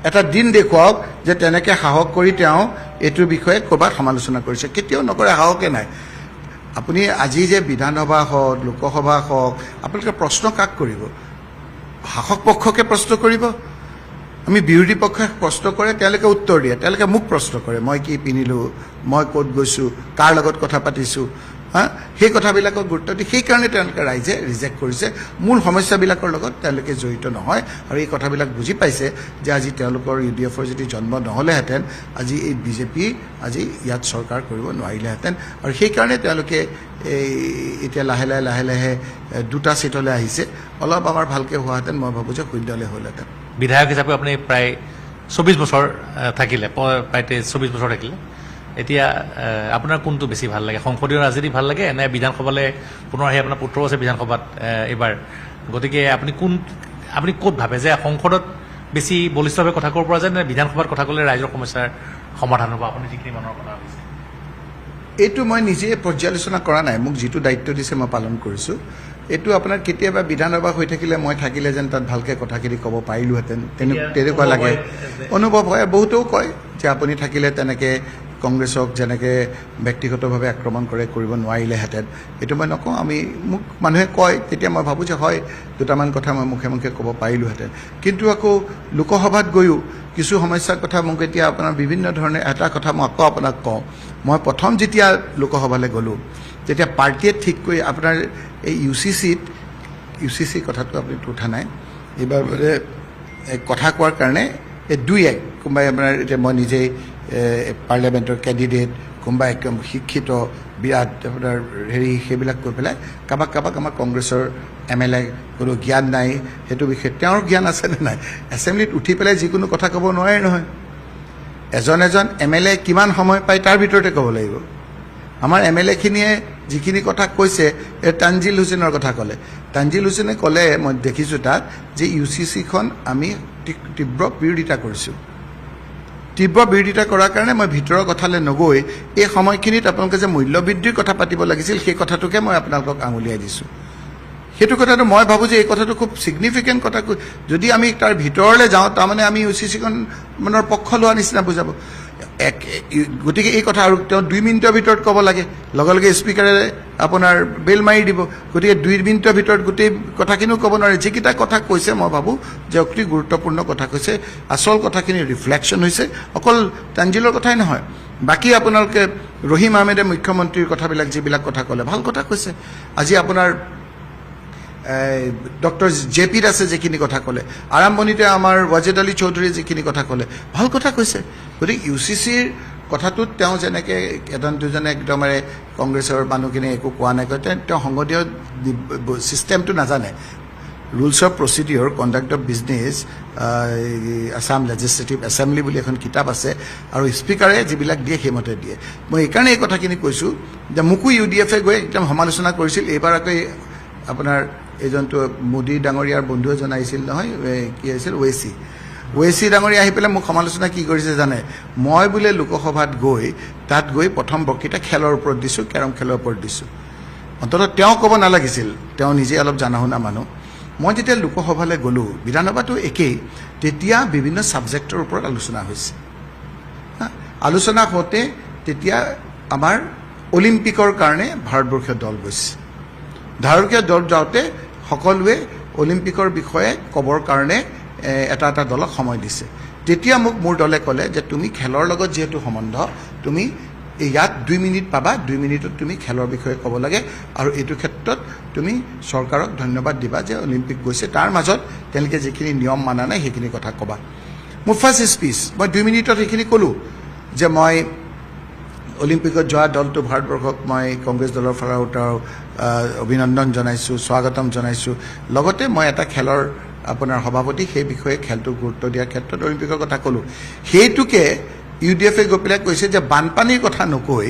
[SPEAKER 4] এটা দিন দেখুৱাওক যে তেনেকৈ সাহস কৰি তেওঁ এইটোৰ বিষয়ে ক'ৰবাত সমালোচনা কৰিছে, কেতিয়াও নকৰে, সাহসে নাই। আপুনি আজি যে বিধানসভা হওক লোকসভা হওক আপোনালোকে প্ৰশ্ন কাক কৰিব শাসক পক্ষকে প্ৰশ্ন কৰিব আমি বিৰোধী পক্ষে প্ৰশ্ন কৰে তেওঁলোকে উত্তৰ দিয়ে তেওঁলোকে মোক প্ৰশ্ন কৰে মই কি পিন্ধিলোঁ মই ক'ত গৈছোঁ কাৰ লগত কথা পাতিছোঁ সেই কথাবিলাকক গুৰুত্ব দি সেইকাৰণে তেওঁলোকে ৰাইজে ৰিজেক্ট কৰিছে মূল সমস্যাবিলাকৰ লগত তেওঁলোকে জড়িত নহয় আৰু এই কথাবিলাক বুজি পাইছে যে আজি তেওঁলোকৰ UDFৰ যদি জন্ম নহ'লেহেঁতেন আজি এই বিজেপি আজি ইয়াত চৰকাৰ কৰিব নোৱাৰিলেহেঁতেন আৰু সেইকাৰণে তেওঁলোকে এতিয়া লাহে লাহে দুটা ছিটলৈ আহিছে অলপ আমাৰ ভালকৈ হোৱাহেঁতেন মই ভাবোঁ যে শূন্যলৈ হ'লহেঁতেন
[SPEAKER 3] বিধায়ক হিচাপে আপুনি প্ৰায় 24 বছৰ থাকিলে প্ৰায় 24 বছৰ থাকিলে এতিয়া আপোনাৰ কোনটো বেছি ভাল লাগে সংসদীয় ৰাজনীতি ভাল লাগে নে বিধানসভালৈ পুনৰ আহি আপোনাৰ পুত্ৰও আছে বিধানসভাত এইবাৰ গতিকে আপুনি ক'ত ভাবে যে সংসদত বেছি বলিষ্ঠভাৱে কথা ক'ব পৰা যায় নে বিধানসভাত কথা ক'লে ৰাইজৰ সমস্যাৰ সমাধান হ'ব আপুনি যিখিনি মানুহৰ কথা ভাবিছে
[SPEAKER 4] এইটো মই নিজে পৰ্যালোচনা কৰা নাই মোক যিটো দায়িত্ব দিছে মই পালন কৰিছোঁ এইটো আপোনাৰ কেতিয়াবা বিধানসভা হৈ থাকিলে মই থাকিলে যেন তাত ভালকৈ কথাখিনি ক'ব পাৰিলোহেঁতেন তেনেকুৱা লাগে অনুভৱ হয় বহুতেও কয় যে আপুনি থাকিলে তেনেকৈ কংগ্ৰেছক যেনেকৈ ব্যক্তিগতভাৱে আক্ৰমণ কৰিব নোৱাৰিলেহেঁতেন এইটো মই নকওঁ মোক মানুহে কয় তেতিয়া মই ভাবোঁ যে হয় দুটামান কথা মই মুখে মুখে ক'ব পাৰিলোহেঁতেন কিন্তু আকৌ লোকসভাত গৈও কিছু সমস্যাৰ কথা মোক এতিয়া আপোনাৰ বিভিন্ন ধৰণে এটা কথা মই আকৌ আপোনাক কওঁ মই প্ৰথম যেতিয়া লোকসভালৈ গ'লোঁ তেতিয়া পাৰ্টীয়ে ঠিক কৰি আপোনাৰ এই UCC কথাটো আপুনি উঠা নাই এইবাৰ মানে কথা কোৱাৰ কাৰণে এই দুই এক কোনোবাই আপোনাৰ এতিয়া মই নিজেই পাৰ্লিয়ামেণ্টৰ কেণ্ডিডেট কোনোবা একদম শিক্ষিত বিৰাট আপোনাৰ সেইবিলাক কৈ পেলাই কাৰোবাক আমাৰ কংগ্ৰেছৰ MLA কোনো জ্ঞান নাই সেইটো বিষয়ে তেওঁৰ জ্ঞান আছেনে নাই এছেম্বলিত উঠি পেলাই যিকোনো কথা ক'ব নোৱাৰে নহয় এজন MLA কিমান সময় পায় তাৰ ভিতৰতে ক'ব লাগিব আমাৰ MLAখিনিয়ে যিখিনি কথা কৈছে তানজিল হুছেইনৰ কথা ক'লে তানজিল হুছেইনে ক'লে মই দেখিছোঁ তাত যে UCCখন আমি তীব্ৰ বিৰোধিতা কৰিছোঁ তীব্ৰ বিৰোধিতা কৰাৰ কাৰণে মই ভিতৰৰ কথালৈ নগৈ এই সময়খিনিত আপোনালোকে যে মূল্যবৃদ্ধিৰ কথা পাতিব লাগিছিল সেই কথাটোকে মই আপোনালোকক আঙুলিয়াই দিছোঁ সেইটো কথাটো মই ভাবোঁ যে এই কথাটো খুব ছিগনিফিকেণ্ট কথা যদি আমি তাৰ ভিতৰলৈ যাওঁ তাৰমানে আমি UCCখনৰ পক্ষ লোৱা নিচিনা বুজাব গতিকে এই কথা আৰু তেওঁ 2 মিনিটৰ ভিতৰত ক'ব লাগে লগে স্পীকাৰে আপোনাৰ বেল মাৰি দিব গতিকে 2 মিনিটৰ ভিতৰত গোটেই কথাখিনিও ক'ব নোৱাৰে যিকেইটা কথা কৈছে মই ভাবোঁ যে অতি গুৰুত্বপূৰ্ণ কথা কৈছে আচল কথাখিনি ৰিফ্লেকশ্যন হৈছে অকল তানজিলৰ কথাই নহয় বাকী আপোনালোকে ৰহিম আহমেদে মুখ্যমন্ত্ৰীৰ কথাবিলাক যিবিলাক কথা ক'লে ভাল কথা কৈছে আজি আপোনাৰ ডক্টৰ JP দাসে যিখিনি কথা ক'লে আৰম্ভণিতে আমাৰ ৱাজেদ আলী চৌধুৰীয়ে যিখিনি কথা ক'লে ভাল কথা কৈছে গতিকে UCCৰ কথাটোত তেওঁ যেনেকৈ এজন দুজনে একদমে কংগ্ৰেছৰ মানুহখিনি একো কোৱা নাই কয় তেওঁ সংসদীয় ছিষ্টেমটো নাজানে rules of procedure conduct of business Assam legislative assembly বুলি এখন কিতাপ আছে আৰু স্পীকাৰে যিবিলাক দিয়ে সেইমতে দিয়ে মই এইকাৰণে এই কথাখিনি কৈছোঁ যে মোকো UDFে গৈ একদম সমালোচনা কৰিছিল এইবাৰ আকৌ আপোনাৰ এইজনটো মোদী ডাঙৰীয়াৰ বন্ধু এজন আহিছিল নহয় কি আহিছিল ৱেচি ডাঙৰীয়া আহি পেলাই মোক সমালোচনা কি কৰিছে জানে মই বোলে লোকসভাত তাত গৈ প্ৰথম বক্তৃতা খেলৰ ওপৰত দিছোঁ কেৰম খেলৰ ওপৰত দিছোঁ অন্ততঃ তেওঁ ক'ব নালাগিছিল তেওঁ নিজে অলপ জানা শুনা মানুহ মই যেতিয়া লোকসভালৈ গ'লোঁ বিধানসভাটো একেই তেতিয়া বিভিন্ন ছাবজেক্টৰ ওপৰত আলোচনা হৈছে আলোচনা হওঁতে তেতিয়া আমাৰ অলিম্পিকৰ কাৰণে ভাৰতবৰ্ষীয় দল গৈছে ভাৰতীয় দল যাওঁতে সকলোৱে অলিম্পিকৰ বিষয়ে ক'বৰ কাৰণে এটা দলক সময় দিছে তেতিয়া মোক মোৰ দলে ক'লে যে তুমি খেলৰ লগত যিহেতু সম্বন্ধ তুমি ইয়াত 2 মিনিট পাবা 2 মিনিটত তুমি খেলৰ বিষয়ে ক'ব লাগে আৰু এইটো ক্ষেত্ৰত তুমি চৰকাৰক ধন্যবাদ দিবা যে অলিম্পিক গৈছে তাৰ মাজত তেওঁলোকে যিখিনি নিয়ম মানা নাই সেইখিনি কথা ক'বা মোৰ ফাৰ্ষ্ট স্পীচ মই 2 মিনিটত সেইখিনি ক'লোঁ যে মই অলিম্পিকত যোৱা দলটো ভাৰতবৰ্ষক মই কংগ্ৰেছ দলৰ ফালৰ পৰা অভিনন্দন জনাইছোঁ স্বাগতম জনাইছোঁ লগতে মই এটা খেলৰ আপোনাৰ সভাপতি সেই বিষয়ে খেলটো গুৰুত্ব দিয়াৰ ক্ষেত্ৰত অলিম্পিকৰ কথা ক'লোঁ সেইটোকে UDFে গৈ পেলাই কৈছে যে বানপানীৰ কথা নকৈ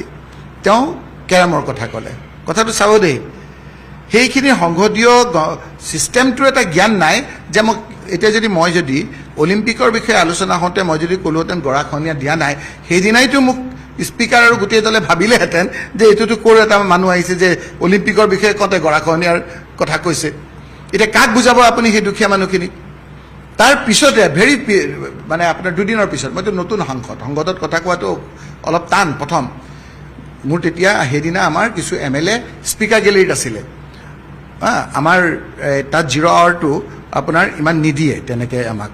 [SPEAKER 4] তেওঁ কেৰমৰ কথা ক'লে কথাটো চাব দেই সেইখিনি সংসদীয় ছিষ্টেমটোৰ এটা জ্ঞান নাই যে মোক এতিয়া যদি মই অলিম্পিকৰ বিষয়ে আলোচনা হওঁতে মই যদি ক'লোহেঁতেন গৰাখহনীয়া দিয়া নাই সেইদিনাইতো মোক স্পীকাৰ আৰু গোটেই দলে ভাবিলেহেঁতেন যে এইটোতো ক'ৰ এটা মানুহ আহিছে যে অলিম্পিকৰ বিষয়ে কওঁতে গৰাখহনীয়াৰ কথা কৈছে এতিয়া কাক বুজাব আপুনি সেই দুখীয়া মানুহখিনিক তাৰ পিছতে মানে আপোনাৰ 2 দিনৰ পিছত মইতো নতুন সংসদত কথা কোৱাটো অলপ টান প্ৰথম মোৰ তেতিয়া সেইদিনা আমাৰ কিছু MLA স্পীকাৰ গেলেৰীত আছিলে আমাৰ তাত 0 আৱাৰটো আপোনাৰ ইমান নিদিয়ে তেনেকৈ আমাক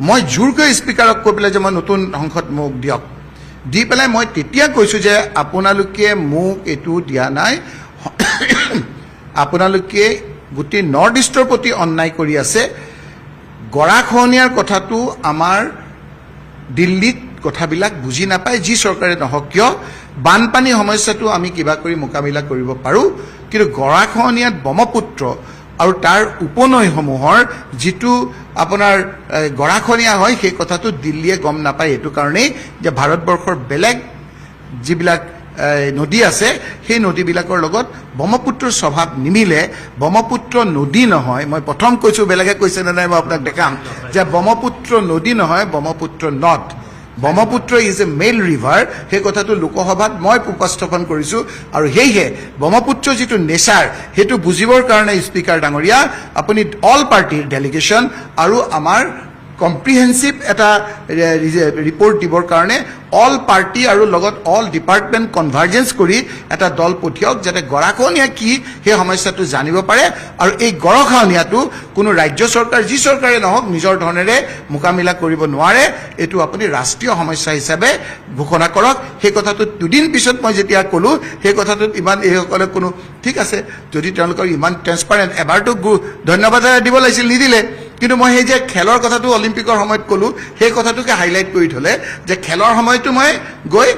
[SPEAKER 4] মই জোৰকৈ স্পীকাৰক কৈ পেলাই যে মই নতুন সংসদ মোক দিয়ক দি পেলাই মই তেতিয়া কৈছোঁ যে আপোনালোকে মোক এইটো দিয়া নাই আপোনালোকে গোটেই নৰ্থ ইষ্টৰ প্ৰতি অন্যায় কৰি আছে গৰাখহনীয়াৰ কথাটো আমাৰ দিল্লীত কথাবিলাক বুজি নাপায় যি চৰকাৰে নহওক কিয় বানপানী সমস্যাটো আমি কিবা কৰি মোকাবিলা কৰিব পাৰোঁ কিন্তু গৰাখহনীয়াত ব্ৰহ্মপুত্ৰ আৰু তাৰ উপনৈসমূহৰ যিটো আপোনাৰ গৰাখহনীয়া হয় সেই কথাটো দিল্লীয়ে গম নাপায় এইটো কাৰণেই যে ভাৰতবৰ্ষৰ বেলেগ যিবিলাক নদী আছে সেই নদীবিলাকৰ লগত ব্ৰহ্মপুত্ৰৰ স্বভাৱ নিমিলে ব্ৰহ্মপুত্ৰ নদী নহয় মই প্ৰথম কৈছোঁ বেলেগে কৈছে নে নাই মই আপোনাক দেখাম যে ব্ৰহ্মপুত্ৰ নদী নহয় ব্ৰহ্মপুত্ৰ নদ Brahmaputra is a mail river সেই কথাটো লোকসভাত মই উপস্থাপন কৰিছোঁ আৰু সেয়েহে ব্ৰহ্মপুত্ৰ যিটো নেচাৰ সেইটো বুজিবৰ কাৰণে স্পীকাৰ ডাঙৰীয়া আপুনি অল পাৰ্টিৰ ডেলিগেশ্যন আৰু আমাৰ কম্প্ৰিহেনচিভ এটা ৰিপৰ্ট দিবৰ কাৰণে অল পাৰ্টি আৰু লগত অল ডিপাৰ্টমেণ্ট কনভাৰ্জেন্স কৰি এটা দল পঠিয়াওক যাতে গৰাখহনীয়া কি সেই সমস্যাটো জানিব পাৰে আৰু এই গৰাখহনীয়াটো কোনো ৰাজ্য চৰকাৰ যি চৰকাৰে নহওক নিজৰ ধৰণেৰে মোকাবিলা কৰিব নোৱাৰে এইটো আপুনি ৰাষ্ট্ৰীয় সমস্যা হিচাপে ঘোষণা কৰক সেই কথাটোত দুদিন পিছত মই যেতিয়া ক'লোঁ সেই কথাটোত ইমান এইসকলে কোনো ঠিক আছে যদি তেওঁলোকৰ ইমান ট্ৰেন্সপাৰেণ্ট এবাৰতো ধন্যবাদ দিব লাগিছিল নিদিলে কিন্তু মই সেই যে খেলৰ কথাটো অলিম্পিকৰ সময়ত ক'লোঁ সেই কথাটোকে হাইলাইট কৰি থ'লে যে খেলৰ সময়তো মই গৈ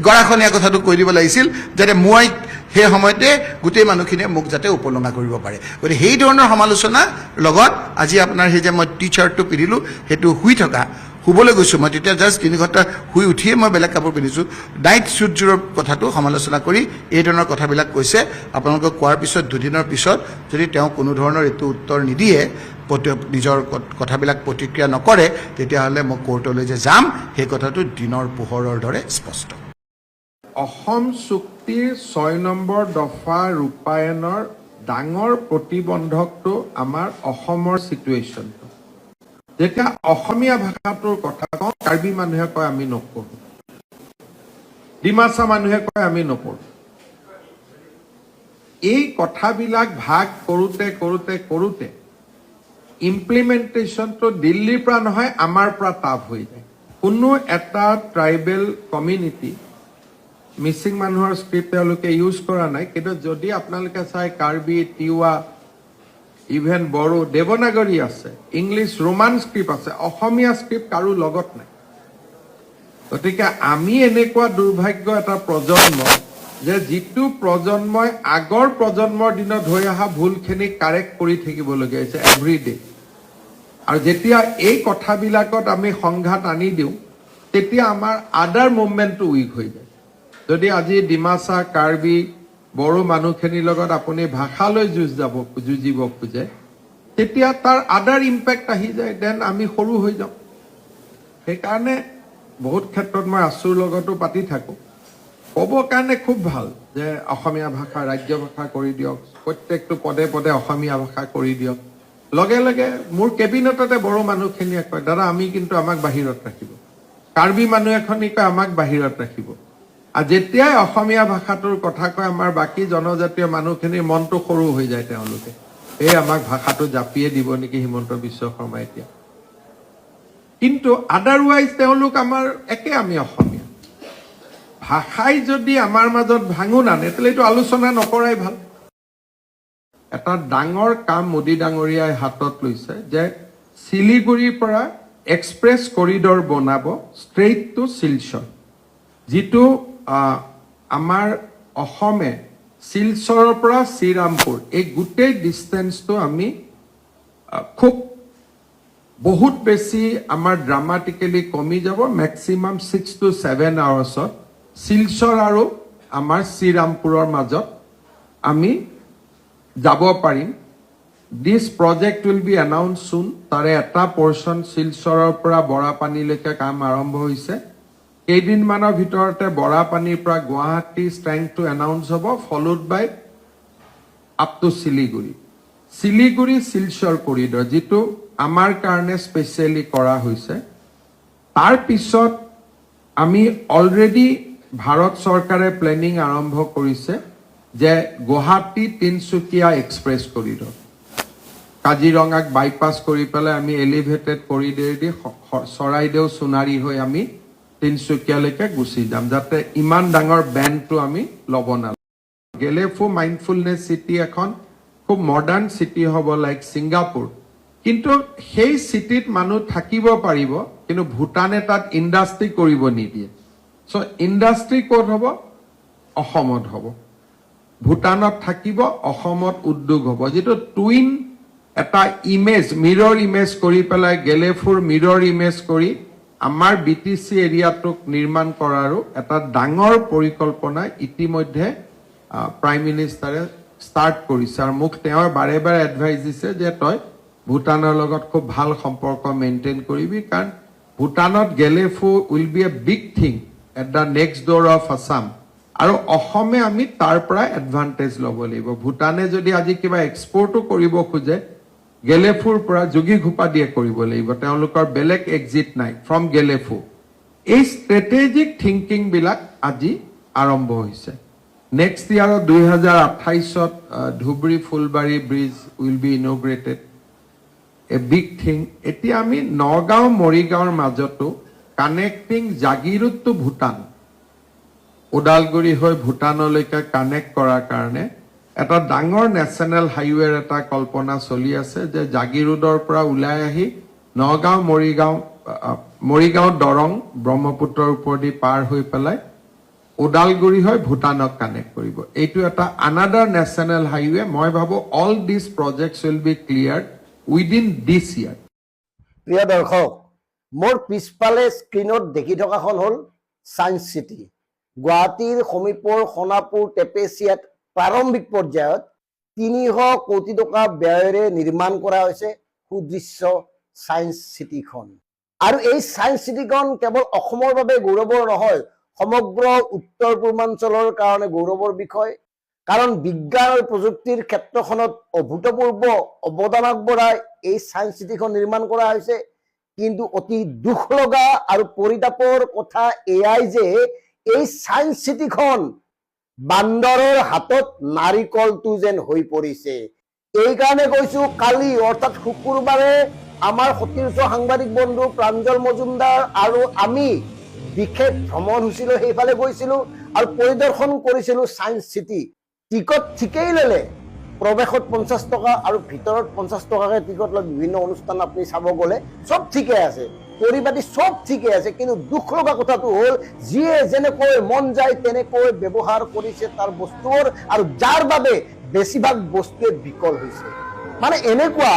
[SPEAKER 4] গৰাখহনীয়া কথাটো কৈ দিব লাগিছিল যাতে মই সেই সময়তে গোটেই মানুহখিনিয়ে মোক যাতে উপলুঙা কৰিব পাৰে গতিকে সেই ধৰণৰ সমালোচনাৰ লগত আজি আপোনাৰ সেই যে মই টি চাৰ্টটো পিন্ধিলোঁ সেইটো শুই থকা শুবলৈ গৈছোঁ মই তেতিয়া জাষ্ট 3 ঘণ্টা শুই উঠিয়ে মই বেলেগ কাপোৰ পিন্ধিছোঁ নাইট শ্বুটযোৰৰ কথাটো সমালোচনা কৰি এই ধৰণৰ কথাবিলাক কৈছে আপোনালোকক কোৱাৰ পিছত দুদিনৰ পিছত যদি তেওঁ কোনো ধৰণৰ এইটো উত্তৰ নিদিয়ে নিজৰ কথাবিলাক প্ৰতিক্ৰিয়া নকৰে তেতিয়াহ'লে মই কোৰ্টলৈ যে যাম সেই কথাটো দিনৰ পোহৰৰ দৰে স্পষ্ট
[SPEAKER 5] অসম চুক্তিৰ 6 নম্বৰ দফা ৰূপায়ণৰ ডাঙৰ প্ৰতিবন্ধকটো আমাৰ অসমৰ চিটুৱেশ্যনটো যেতিয়া অসমীয়া ভাষাটোৰ কথা কওঁ কাৰ্বি মানুহে কয় আমি নপঢ়োঁ ডিমাচা মানুহে কয় আমি নপঢ়োঁ এই কথাবিলাক ভাগ কৰোঁতে কৰোঁতে কৰোঁতে ইমপ্লিমেণ্টেশ্যনটো দিল্লীৰ পৰা নহয় আমাৰ পৰা টাফ হৈ যায় কোনো এটা ট্ৰাইবেল কমিউনিটি মিচিং মানুহৰ স্ক্ৰিপ্ট তেওঁলোকে ইউজ কৰা নাই কিন্তু যদি আপোনালোকে চাই কাৰ্বি তিৱা ইভেন বড়ো দেৱনাগৰী আছে ইংলিছ ৰোমান স্ক্ৰিপ্ট আছে অসমীয়া স্ক্ৰিপ্ট কাৰো লগত নাই গতিকে আমি এনেকুৱা দুৰ্ভাগ্য এটা প্ৰজন্ম যে যিটো প্ৰজন্মই আগৰ প্ৰজন্মৰ দিনত হৈ অহা ভুলখিনি কাৰেক্ট কৰি থাকিবলগীয়া হৈছে এভৰি ডে আৰু যেতিয়া এই কথাবিলাকত আমি সংঘাত আনি দিওঁ তেতিয়া আমাৰ আদাৰ মুভমেণ্টটো উইক হৈ যায় যদি আজি ডিমাচা কাৰ্বি বড়ো মানুহখিনিৰ লগত আপুনি ভাষালৈ যুঁজিব খোজে তেতিয়া তাৰ আদাৰ ইম্পেক্ট আহি যায় দেন আমি সৰু হৈ যাওঁ সেইকাৰণে বহুত ক্ষেত্ৰত মই আছুৰ লগতো পাতি থাকোঁ ক'ব কাৰণে খুব ভাল যে অসমীয়া ভাষা ৰাজ্য ভাষা কৰি দিয়ক প্ৰত্যেকটো পদে পদে অসমীয়া ভাষা কৰি দিয়ক লগে লগে মোৰ কেবিনেটতে বড়ো মানুহখিনিয়ে কয় দাদা আমি কিন্তু আমাক বাহিৰত ৰাখিব কাৰ্বি মানুহ এখনি কয় আমাক বাহিৰত ৰাখিব আৰু যেতিয়াই অসমীয়া ভাষাটোৰ কথা কয় আমাৰ বাকী জনজাতীয় মানুহখিনিৰ মনটো সৰু হৈ যায় তেওঁলোকে এই আমাক ভাষাটো জাপিয়ে দিব নেকি হিমন্ত বিশ্ব শৰ্মা এতিয়া কিন্তু আদাৰৱাইজ তেওঁলোক আমাৰ একে আমি অসমীয়া ভাষাই যদি আমাৰ মাজত ভাঙোন আনে তেতিয়াহ'লে এইটো আলোচনা নকৰাই ভাল এটা ডাঙৰ কাম মোদী ডাঙৰীয়াই হাতত লৈছে যে শিলিগুৰিৰ পৰা এক্সপ্ৰেছ কৰিডৰ বনাব ষ্ট্ৰেইট টু শিলচৰ যিটো আমাৰ অসমে শিলচৰৰ পৰা শ্ৰীৰামপুৰ এই গোটেই ডিষ্টেঞ্চটো আমি খুব বহুত বেছি আমাৰ ড্ৰামাটিকেলি কমি যাব মেক্সিমাম 6 to 7 আৱাৰ্ছত শিলচৰ আৰু আমাৰ শ্ৰীৰামপুৰৰ মাজত আমি যাব পাৰিম দিছ প্ৰজেক্ট উইল বি এনাউন্স চুন তাৰে এটা পৰ্চন শিলচৰৰ পৰা বৰাপানীলৈকে কাম আৰম্ভ হৈছে কেইদিনমানৰ ভিতৰতে বৰাপানীৰ পৰা গুৱাহাটী ষ্ট্ৰেংথটো এনাউন্স হ'ব followed by up to Siliguri Silchar corridor যিটো আমাৰ কাৰণে স্পেচিয়েলি কৰা হৈছে তাৰ পিছত আমি অলৰেডি ভাৰত চৰকাৰে প্লেনিং আৰম্ভ কৰিছে যে গুৱাহাটী তিনচুকীয়া এক্সপ্ৰেছ কৰিডৰ কাজিৰঙাক বাইপাছ কৰি পেলাই আমি এলিভেটেড কৰিডৰেদি চৰাইদেউ সোণাৰী হৈ আমি তিনচুকীয়ালৈকে গুচি যাম, যাতে ইমান ডাঙৰ বেণ্ডটো আমি ল'ব নালাগে। গেলেফু মাইণ্ডফুলনেছ চিটি এখন খুব মডাৰ্ণ চিটি হ'ব লাইক ছিংগাপুৰ, কিন্তু সেই চিটিত মানুহ থাকিব পাৰিব, কিন্তু ভূটানে তাত ইণ্ডাষ্ট্ৰি কৰিব নিদিয়ে। চ' ইণ্ডাষ্ট্ৰি ক'ত হ'ব? অসমত হ'ব। ভূটানত থাকিব, অসমত উদ্যোগ হ'ব। যিটো টুইন এটা ইমেজ, মিৰৰ ইমেজ কৰি পেলাই গেলেফুৰ মিৰৰ ইমেজ কৰি আমাৰ BTC এৰিয়াটোক নিৰ্মাণ কৰাৰো এটা ডাঙৰ পৰিকল্পনা ইতিমধ্যে প্ৰাইম মিনিষ্টাৰে ষ্টাৰ্ট কৰিছে। আৰু মোক তেওঁ বাৰে বাৰে এডভাইচ দিছে যে তই ভূটানৰ লগত খুব ভাল সম্পৰ্ক মেইনটেইন কৰিবি, কাৰণ ভূটানত Gelephu will B A big thing at the next door of Assam. আৰু অসমে আমি তাৰ পৰা এডভান্টেজ ল'ব লাগিব। ভূটানে যদি আজি কিবা এক্সপৰ্টো কৰিব খোজে, গেলেফুৰ পৰা যোগীঘোপা দিয়ে কৰিব লাগিব, তেওঁলোকৰ বেলেগ এক্সিট নাই ফ্ৰম গেলেফু। এই ষ্ট্ৰেটেজিক থিংকিং বিলাক আজি আৰম্ভ হৈছে। নেক্সট ইয়াৰত 2028ত Dhubri Phulbari bridge will be integrated, a big thing. এতিয়া আমি নগাঁও মৰিগাঁৱৰ মাজতো কানেক্টিং জাগিৰোড টু ভূটান, ওদালগুৰি হৈ ভূটানলৈকে কানেক্ট কৰাৰ কাৰণে এটা ডাঙৰ নেশ্যনেল হাইৱেৰ এটা কল্পনা চলি আছে, যে জাগিৰোডৰ পৰা ওলাই আহি নগাঁও মৰিগাঁও দৰং ব্ৰহ্মপুত্ৰৰ ওপৰেদি পাৰ হৈ পেলাই ওদালগুৰি হৈ ভূটানক কানেক্ট কৰিব। এইটো এটা আনাডাৰ নেশ্যনেল হাইৱে। মই ভাবো all this projects will be cleared within this year.
[SPEAKER 6] প্ৰিয় দৰ্শক, মোৰ পিছফালে স্ক্ৰীণত দেখি থকাখন হ'ল ছায়েন্স চিটি। গুৱাহাটীৰ সমীপৰ সোণাপুৰ টেপেচিয়াত প্ৰাৰম্ভিক পৰ্যায়ত 300 কোটি টকা ব্যয়েৰে নিৰ্মাণ কৰা হৈছে সুদৃশ্য ছায়েন্স চিটিখন। আৰু এই ছায়েন্স চিটিখন কেৱল অসমৰ বাবে গৌৰৱৰ নহয়, সমগ্ৰ উত্তৰ পূৰ্বাঞ্চলৰ কাৰণে গৌৰৱৰ বিষয়। কাৰণ বিজ্ঞান আৰু প্ৰযুক্তিৰ ক্ষেত্ৰখনত অভূতপূৰ্ব অৱদান আগবঢ়াই এই ছায়েন্স চিটিখন নিৰ্মাণ কৰা হৈছে। কিন্তু অতি দুখ লগা আৰু পৰিতাপৰ কথা এয়াই যে এই ছায়েন্স চিটিখন বান্দৰৰ হাতত নাৰিকলটো যেন হৈ পৰিছে। এইকাৰণে কৈছো, কালি অৰ্থাৎ শুকুৰবাৰে আমাৰ সতীৰ্থ সাংবাদিক বন্ধু প্ৰাঞ্জল মজুমদাৰ আৰু আমি বিশেষ ভ্ৰমণসূচী লৈ সেইফালে গৈছিলো আৰু পৰিদৰ্শন কৰিছিলো ছায়েন্স চিটি। টিকট ঠিকেই ল'লে, প্ৰৱেশত 50 টকা আৰু ভিতৰত 50 টকাকে টিকট লৈ বিভিন্ন অনুষ্ঠান আপুনি চাব গ'লে চব ঠিকে আছে, পৰিপাটি চব ঠিকে আছে। কিন্তু দুখ লগা কথাটো হ'ল, যিয়ে যেনেকৈ মন যায় তেনেকৈ ব্যৱহাৰ কৰিছে তাৰ বস্তুৰ, আৰু যাৰ বাবে বেছিভাগ বস্তুৱে বিকল হৈছে। মানে এনেকুৱা,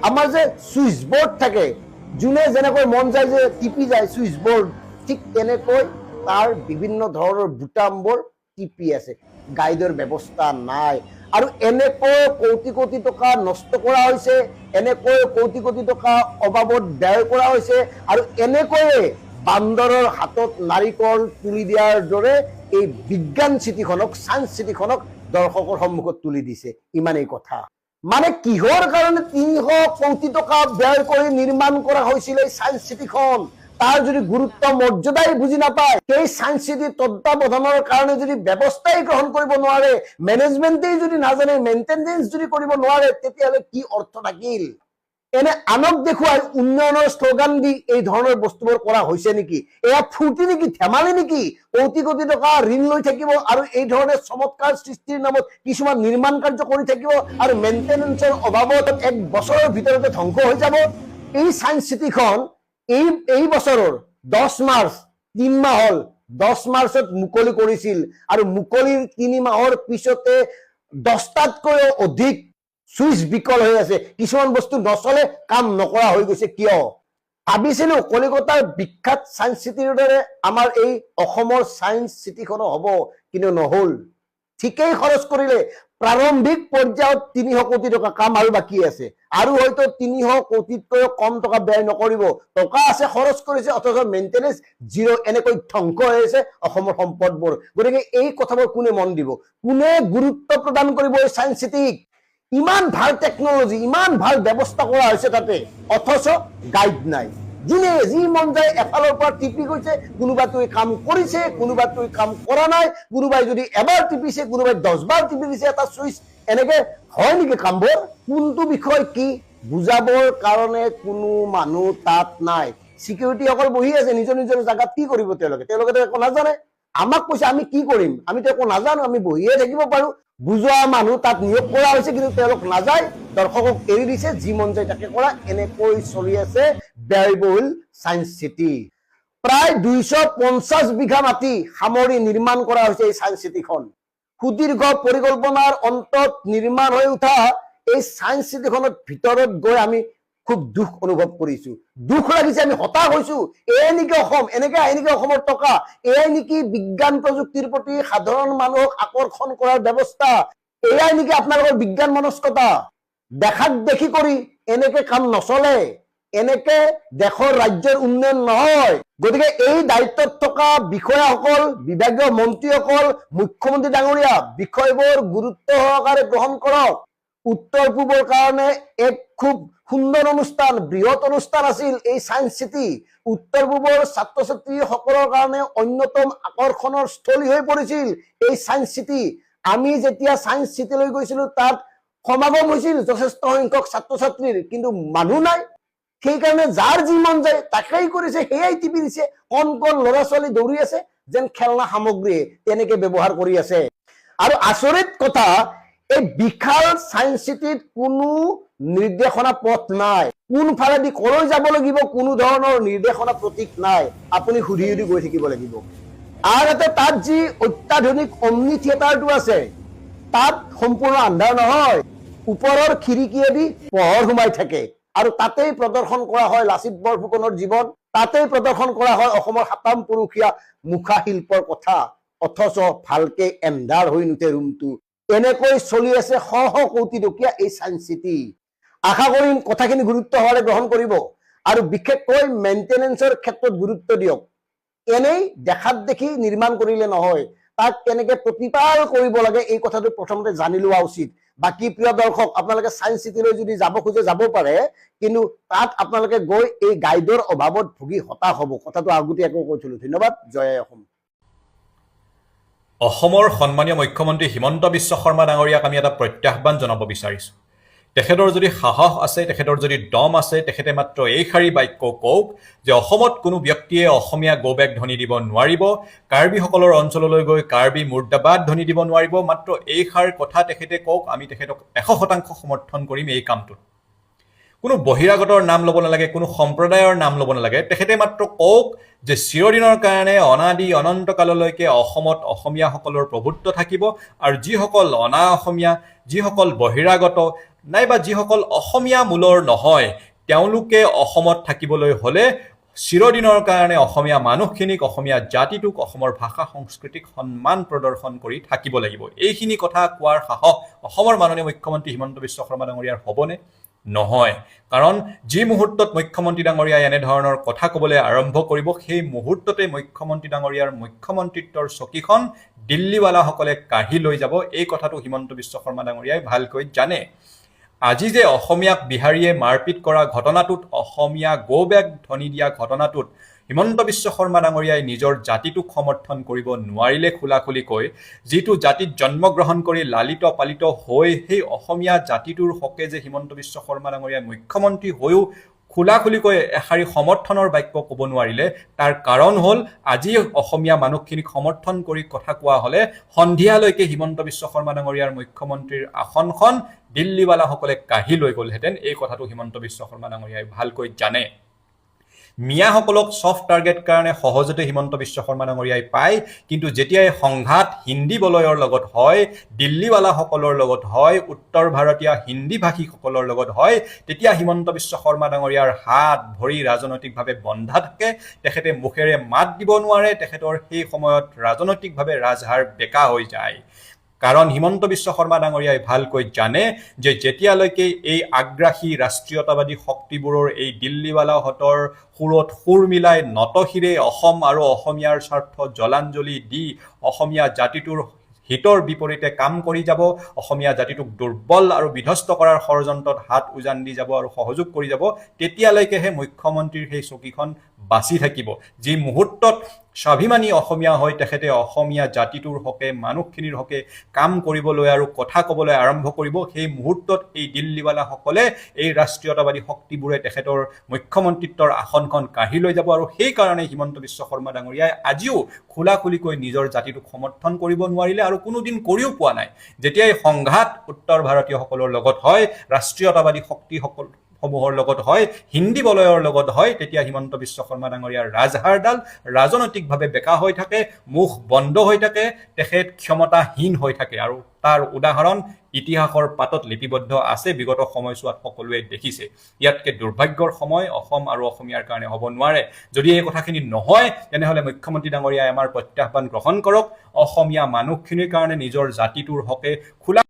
[SPEAKER 6] আমাৰ যে চুইচ বৰ্ড থাকে, যোনে যেনেকৈ মন যায় যে টিপি যায় চুইচ বৰ্ড, ঠিক তেনেকৈ তাৰ বিভিন্ন ধৰণৰ বুটামবোৰ টিপি আছে। গাইডৰ ব্যৱস্থা নাই। আৰু এনেকৈ কোটি কোটি টকা নষ্ট কৰা হৈছে, এনেকৈ কোটি কোটি টকা অবাবত ব্যয় কৰা হৈছে, আৰু এনেকৈয়ে বান্দৰৰ হাতত নাৰিকল তুলি দিয়াৰ দৰে এই বিজ্ঞান চিটিখনক, ছায়েন্স চিটিখনক দৰ্শকৰ সন্মুখত তুলি দিছে। ইমানেই কথা। মানে কিহৰ কাৰণে 300 কোটি টকা ব্যয় কৰি নিৰ্মাণ কৰা হৈছিল এই ছায়েন্স চিটিখন, তাৰ যদি গুৰুত্ব মৰ্যাদাই বুজি নাপায়, সেই ছায়েন্স চিটি তত্বাৱধানৰ কাৰণে যদি ব্যৱস্থাই গ্ৰহণ কৰিব নোৱাৰে, মেনেজমেণ্টেই যদি নাজানে, মেইনটেনেন্স যদি কৰিব নোৱাৰে, তেতিয়াহ'লে কি অৰ্থ থাকিল? এনে আনক দেখুৱাই উন্নয়নৰ শ্লোগান দি এই ধৰণৰ বস্তুবোৰ কৰা হৈছে নেকি? এয়া ফূৰ্তি নেকি, ধেমালি নেকি? কোটি কোটি টকা ঋণ লৈ থাকিব আৰু এই ধৰণে চমৎকাৰ সৃষ্টিৰ নামত কিছুমান নিৰ্মাণ কাৰ্য কৰি থাকিব, আৰু মেইনটেনেন্সৰ অভাৱত 1 বছৰৰ ভিতৰতে ধ্বংস হৈ যাব। এই ছায়েন্স চিটিখন এই বছৰৰ 10 মাৰ্চ, 3 মাহ হ'ল, 10 মাৰ্চত মুকলি কৰিছিল, আৰু মুকলিৰ 3 মাহৰ পিছতে 10টাতকৈও অধিক চুইচ বিকল হৈ আছে। কিছুমান বস্তু নচলে, কাম নকৰা হৈ গৈছে। কিয়? ভাবিছিলো কলিকতাৰ বিখ্যাত ছায়েন্স চিটিৰ দৰে আমাৰ এই অসমৰ ছায়েন্স চিটিখনো হ'ব, কিন্তু নহ'ল। ঠিকেই খৰচ কৰিলে, প্ৰাৰম্ভিক পৰ্যায়ত 300 কোটি টকা, কাম আৰু বাকী আছে, আৰু হয়তো 300 কোটিতকৈও কম টকা ব্যয় নকৰিব। টকা আছে, খৰচ কৰিছে, অথচ মেইনটেনেন্স জিৰ'। এনেকৈ ধ্বংস হৈ আছে অসমৰ সম্পদবোৰ। গতিকে এই কথাবোৰ কোনে মন দিব? কোনে গুৰুত্ব প্ৰদান কৰিব এই ছায়েন্স চিটিক? ইমান ভাল টেকনলজি, ইমান ভাল ব্যৱস্থা কৰা হৈছে তাতে, অথচ গাইড নাই। যোনে যি মন যায় এফালৰ পৰা টিপি গৈছে, কোনোবাটোৱে কাম কৰিছে, কোনোবাটোৱে কাম কৰা নাই, কোনোবাই যদি এবাৰ টিপিছে, কোনোবাই 10 বাৰ টিপি দিছে এটা চুইচ। এনেকে হয় নেকি কামবোৰ? কোনটো বিষয় কি বুজাবৰ কাৰণে কোনো মানুহ তাত নাই। সিকিউৰিটিসকল বহি আছে নিজৰ নিজৰ জাগাত, কি কৰিব তেওঁলোকে একো নাজানে। আমাক কৈছে আমি কি কৰিম, আমিতো একো নাজানো, আমি বহিয়ে থাকিব পাৰো। বুজোৱা মানুহ তাত নিয়োগ কৰা হৈছে, কিন্তু তেওঁলোক নাযায়, দৰ্শকক এৰি দিছে, যি মন যায় তাকে কৰা। এনেকৈ চলি আছে ব্যয়বহুল ছায়েন্স চিটি। প্ৰায় 250 বিঘা মাটি সামৰি নিৰ্মাণ কৰা হৈছে এই ছায়েন্স চিটিখন। সুদীৰ্ঘ পৰিকল্পনাৰ অন্তত নিৰ্মাণ হৈ উঠা এই ছায়েন্স চিটিখনৰ ভিতৰত গৈ আমি খুব দুখ অনুভৱ কৰিছো, দুখ লাগিছে, আমি হতাশ হৈছো। এয়াই নেকি অসম? এনেকে আহে নেকি অসমৰ টকা? এয়াই নেকি বিজ্ঞান প্ৰযুক্তিৰ প্ৰতি সাধাৰণ মানুহক আকৰ্ষণ কৰাৰ ব্যৱস্থা? এয়াই নেকি আপোনালোকৰ বিজ্ঞান মনস্কতা? দেখাক দেখি কৰি এনেকে কাম নচলে, এনেকে দেশৰ ৰাজ্যৰ উন্নয়ন নহয়। গতিকে এই দায়িত্বত থকা বিষয়াসকল, বিভাগীয় মন্ত্ৰীসকল, মুখ্যমন্ত্ৰী ডাঙৰীয়া, বিষয়বোৰ গুৰুত্ব সহকাৰে গ্ৰহণ কৰক। উত্তৰ পূবৰ কাৰণে এক খুব সুন্দৰ অনুষ্ঠান, বৃহৎ অনুষ্ঠান আছিল এই ছায়েন্স চিটি। উত্তৰ পূবৰ ছাত্ৰ ছাত্ৰীসকলৰ কাৰণে অন্যতম আকৰ্ষণৰ স্থলী হৈ পৰিছিল এই ছায়েন্স চিটি। আমি যেতিয়া ছায়েন্স চিটিলৈ গৈছিলো, তাত সমাগম হৈছিল যথেষ্ট সংখ্যক ছাত্ৰ ছাত্ৰীৰ, কিন্তু মানুহ নাই। সেইকাৰণে যাৰ যি মন যায় তাকেই কৰিছে, সেয়াই টিপি দিছে। কণ কণ ল'ৰা ছোৱালী দৌৰি আছে যেন খেলনা সামগ্ৰী তেনেকে ব্যৱহাৰ কৰি আছে। আৰু আচৰিত কথা, এই বিশাল ছায়েন্স চিটিত কোনো নিৰ্দেশনা পথ নাই, কোনফালেদি কলৈ যাব লাগিব কোনো ধৰণৰ নিৰ্দেশনা প্ৰতীক নাই। আপুনি সুধি সুধি গৈ থাকিব লাগিব। আৰু তাত যি অত্যাধুনিক অমনি থিয়েটাৰটো আছে, তাত সম্পূৰ্ণ আন্ধাৰ নহয়, ওপৰৰ খিৰিকীয়েদি পোহৰ সোমাই থাকে। আৰু তাতেই প্ৰদৰ্শন কৰা হয় লাচিত বৰফুকনৰ জীৱন, তাতেই প্ৰদৰ্শন কৰা হয় অসমৰ ৭ম পুৰুষীয়া মুখা শিল্পৰ কথা। অথচ ভালকে এন্ধাৰ হৈ নুঠে ৰুমটো। এনেকৈ চলি আছে শ শ কোটি টকীয়া এই ছায়েন্স চিটি। আশা কৰিম কথাখিনি গুৰুত্ব সহকাৰে গ্ৰহণ কৰিব, আৰু বিশেষকৈ মেইনটেনেন্সৰ ক্ষেত্ৰত গুৰুত্ব দিয়ক। এনেই দেখাত দেখি নিৰ্মাণ কৰিলে নহয়, তাক কেনেকে প্ৰতিপাল কৰিব লাগে এই কথাটো প্ৰথমতে জানি লোৱা উচিত। বাকী প্ৰিয় দৰ্শক, আপোনালোকে ছায়েন্স চিটিলৈ যদি যাব খোজে যাব পাৰে, কিন্তু তাত আপোনালোকে গৈ এই গাইডৰ অভাৱত ভুগি হতাশ হ'ব। কথাটো আগতীয়াকৈ কৈ থলো। ধন্যবাদ। জয় অসম।
[SPEAKER 7] অসমৰ সন্মানীয় মুখ্যমন্ত্ৰী হিমন্ত বিশ্ব শৰ্মা ডাঙৰীয়াক আমি এটা প্ৰত্যাহ্বান জনাব বিচাৰিছোঁ। তেখেতৰ যদি সাহস আছে, তেখেতৰ যদি দম আছে, তেখেতে মাত্ৰ এইষাৰি বাক্য কওক যে অসমত কোনো ব্যক্তিয়ে অসমীয়া গো বেক ধ্বনি দিব নোৱাৰিব, কাৰ্বিসকলৰ অঞ্চললৈ গৈ কাৰ্বি মুৰ্দাবাদ ধ্বনি দিব নোৱাৰিব। মাত্ৰ এইষাৰ কথা তেখেতে কওক, আমি তেখেতক 100% সমৰ্থন কৰিম এই কামটোত। কোনো বহিৰাগতৰ নাম ল'ব নালাগে, কোনো সম্প্ৰদায়ৰ নাম ল'ব নালাগে। তেখেতে মাত্ৰ কওক যে চিৰদিনৰ কাৰণে অনাদি অনন্তকাললৈকে অসমত অসমীয়াসকলৰ প্ৰভুত্ব থাকিব, আৰু যিসকল অনা অসমীয়া, যিসকল বহিৰাগত, নাইবা যিসকল অসমীয়া মূলৰ নহয়, তেওঁলোকে অসমত থাকিবলৈ হ'লে চিৰদিনৰ কাৰণে অসমীয়া মানুহখিনিক, অসমীয়া জাতিটোক, অসমৰ ভাষা সংস্কৃতিক সন্মান প্ৰদৰ্শন কৰি থাকিব লাগিব। এইখিনি কথা কোৱাৰ সাহস অসমৰ মাননীয় মুখ্যমন্ত্ৰী হিমন্ত বিশ্ব শৰ্মা ডাঙৰীয়াৰ হ'বনে? নহয়। কাৰণ যি মুহূৰ্তত মুখ্যমন্ত্ৰী ডাঙৰীয়াই এনেধৰণৰ কথা ক'বলৈ আৰম্ভ কৰিব, সেই মুহূৰ্ততে মুখ্যমন্ত্ৰী ডাঙৰীয়াৰ মুখ্যমন্ত্ৰীত্বৰ চকীখন দিল্লীৱালাসকলে কাঢ়ি লৈ যাব। এই কথাটো হিমন্ত বিশ্ব শৰ্মা ডাঙৰীয়াই ভালকৈ জানে। আজি যে অসমীয়াক বিহাৰীয়ে মাৰপিট কৰা ঘটনাটোত, অসমীয়া গো বেক ধ্বনি দিয়া ঘটনাটোত হিমন্ত বিশ্ব শৰ্মা ডাঙৰীয়াই নিজৰ জাতিটোক সমৰ্থন কৰিব নোৱাৰিলে খোলাখুলিকৈ, যিটো জাতিত জন্মগ্ৰহণ কৰি লালিত পালিত হৈ সেই অসমীয়া জাতিটোৰ হকে যে হিমন্ত বিশ্ব শৰ্মা ডাঙৰীয়াই মুখ্যমন্ত্ৰী হৈও খোলাখুলিকৈ এষাৰি সমৰ্থনৰ বাক্য ক'ব নোৱাৰিলে, তাৰ কাৰণ হ'ল আজি অসমীয়া মানুহখিনিক সমৰ্থন কৰি কথা কোৱা হ'লে সন্ধিয়ালৈকে হিমন্ত বিশ্ব শৰ্মা ডাঙৰীয়াৰ মুখ্যমন্ত্ৰীৰ আসনখন দিল্লীৱালাসকলে কাঢ়ি লৈ গ'লহেঁতেন। এই কথাটো হিমন্ত বিশ্ব শৰ্মা ডাঙৰীয়াই ভালকৈ জানে। মিয়াসকলক ছফ্ট টাৰ্গেট কাৰণে সহজতে হিমন্ত বিশ্ব শৰ্মা ডাঙৰীয়াই পায়, কিন্তু যেতিয়াই সংঘাত হিন্দী বলয়ৰ লগত হয়, দিল্লীৱালাসকলৰ লগত হয়, উত্তৰ ভাৰতীয় হিন্দী ভাষীসকলৰ লগত হয়, তেতিয়া হিমন্ত বিশ্ব শৰ্মা ডাঙৰীয়াৰ হাত ভৰি ৰাজনৈতিকভাৱে বন্ধা থাকে। তেখেতে মুখেৰে মাত দিব নোৱাৰে, তেখেতৰ সেই সময়ত ৰাজনৈতিকভাৱে ৰাজহাৰ বেকা হৈ যায়। কাৰণ হিমন্ত বিশ্ব শৰ্মা ডাঙৰীয়াই ভালকৈ জানে যে যেতিয়ালৈকে এই আগ্ৰাসী ৰাষ্ট্ৰীয়তাবাদী শক্তিবোৰৰ এই দিল্লীৱালাহঁতৰ সুৰত সুৰ মিলাই নতশিৰে অসম আৰু অসমীয়াৰ স্বাৰ্থ জলাঞ্জলি দি অসমীয়া জাতিটোৰ হিতৰ বিপৰীতে কাম কৰি যাব, অসমীয়া জাতিটোক দুৰ্বল আৰু বিধ্বস্ত কৰাৰ ষড়যন্ত্ৰত হাত উজান দি যাব আৰু সহযোগ কৰি যাব, তেতিয়ালৈকেহে মুখ্যমন্ত্ৰীৰ সেই চকীখন বাচি থাকিব। যি মুহূৰ্তত স্বাভিমানী অসমীয়া হৈ তেখেতে অসমীয়া জাতিটোৰ হকে মানুহখিনিৰ হকে কাম কৰিবলৈ আৰু কথা ক'বলৈ আৰম্ভ কৰিব, সেই মুহূৰ্তত এই দিল্লীৱালাসকলে এই ৰাষ্ট্ৰীয়তাবাদী শক্তিবোৰে তেখেতৰ মুখ্যমন্ত্ৰিত্বৰ আসনখন কাঢ়ি লৈ যাব। আৰু সেইকাৰণে হিমন্ত বিশ্ব শৰ্মা ডাঙৰীয়াই আজিও খোলাখুলিকৈ নিজৰ জাতিটোক সমৰ্থন কৰিব নোৱাৰিলে আৰু কোনোদিন কৰিও পোৱা নাই। যেতিয়াই সংঘাত উত্তৰ ভাৰতীয়সকলৰ লগত হয়, ৰাষ্ট্ৰীয়তাবাদী শক্তিসকল সমূহৰ লগত হয়, হিন্দী বলয়ৰ লগত হয়, তেতিয়া হিমন্ত বিশ্ব শৰ্মা ডাঙৰীয়াৰ ৰাজহাৰডাল ৰাজনৈতিকভাৱে বেকা হৈ থাকে, মুখ বন্ধ হৈ থাকে, তেখেত ক্ষমতাহীন হৈ থাকে। আৰু তাৰ উদাহৰণ ইতিহাসৰ পাতত লিপিবদ্ধ আছে, বিগত সময়ছোৱাত সকলোৱে দেখিছে। ইয়াতকে দুৰ্ভাগ্যৰ সময় অসম আৰু অসমীয়াৰ কাৰণে হ'ব নোৱাৰে। যদি এই কথাখিনি নহয়, তেনেহ'লে মুখ্যমন্ত্ৰী ডাঙৰীয়াই আমাৰ প্ৰত্যাহ্বান গ্ৰহণ কৰক, অসমীয়া মানুহখিনিৰ কাৰণে নিজৰ জাতিটোৰ হকে খোলা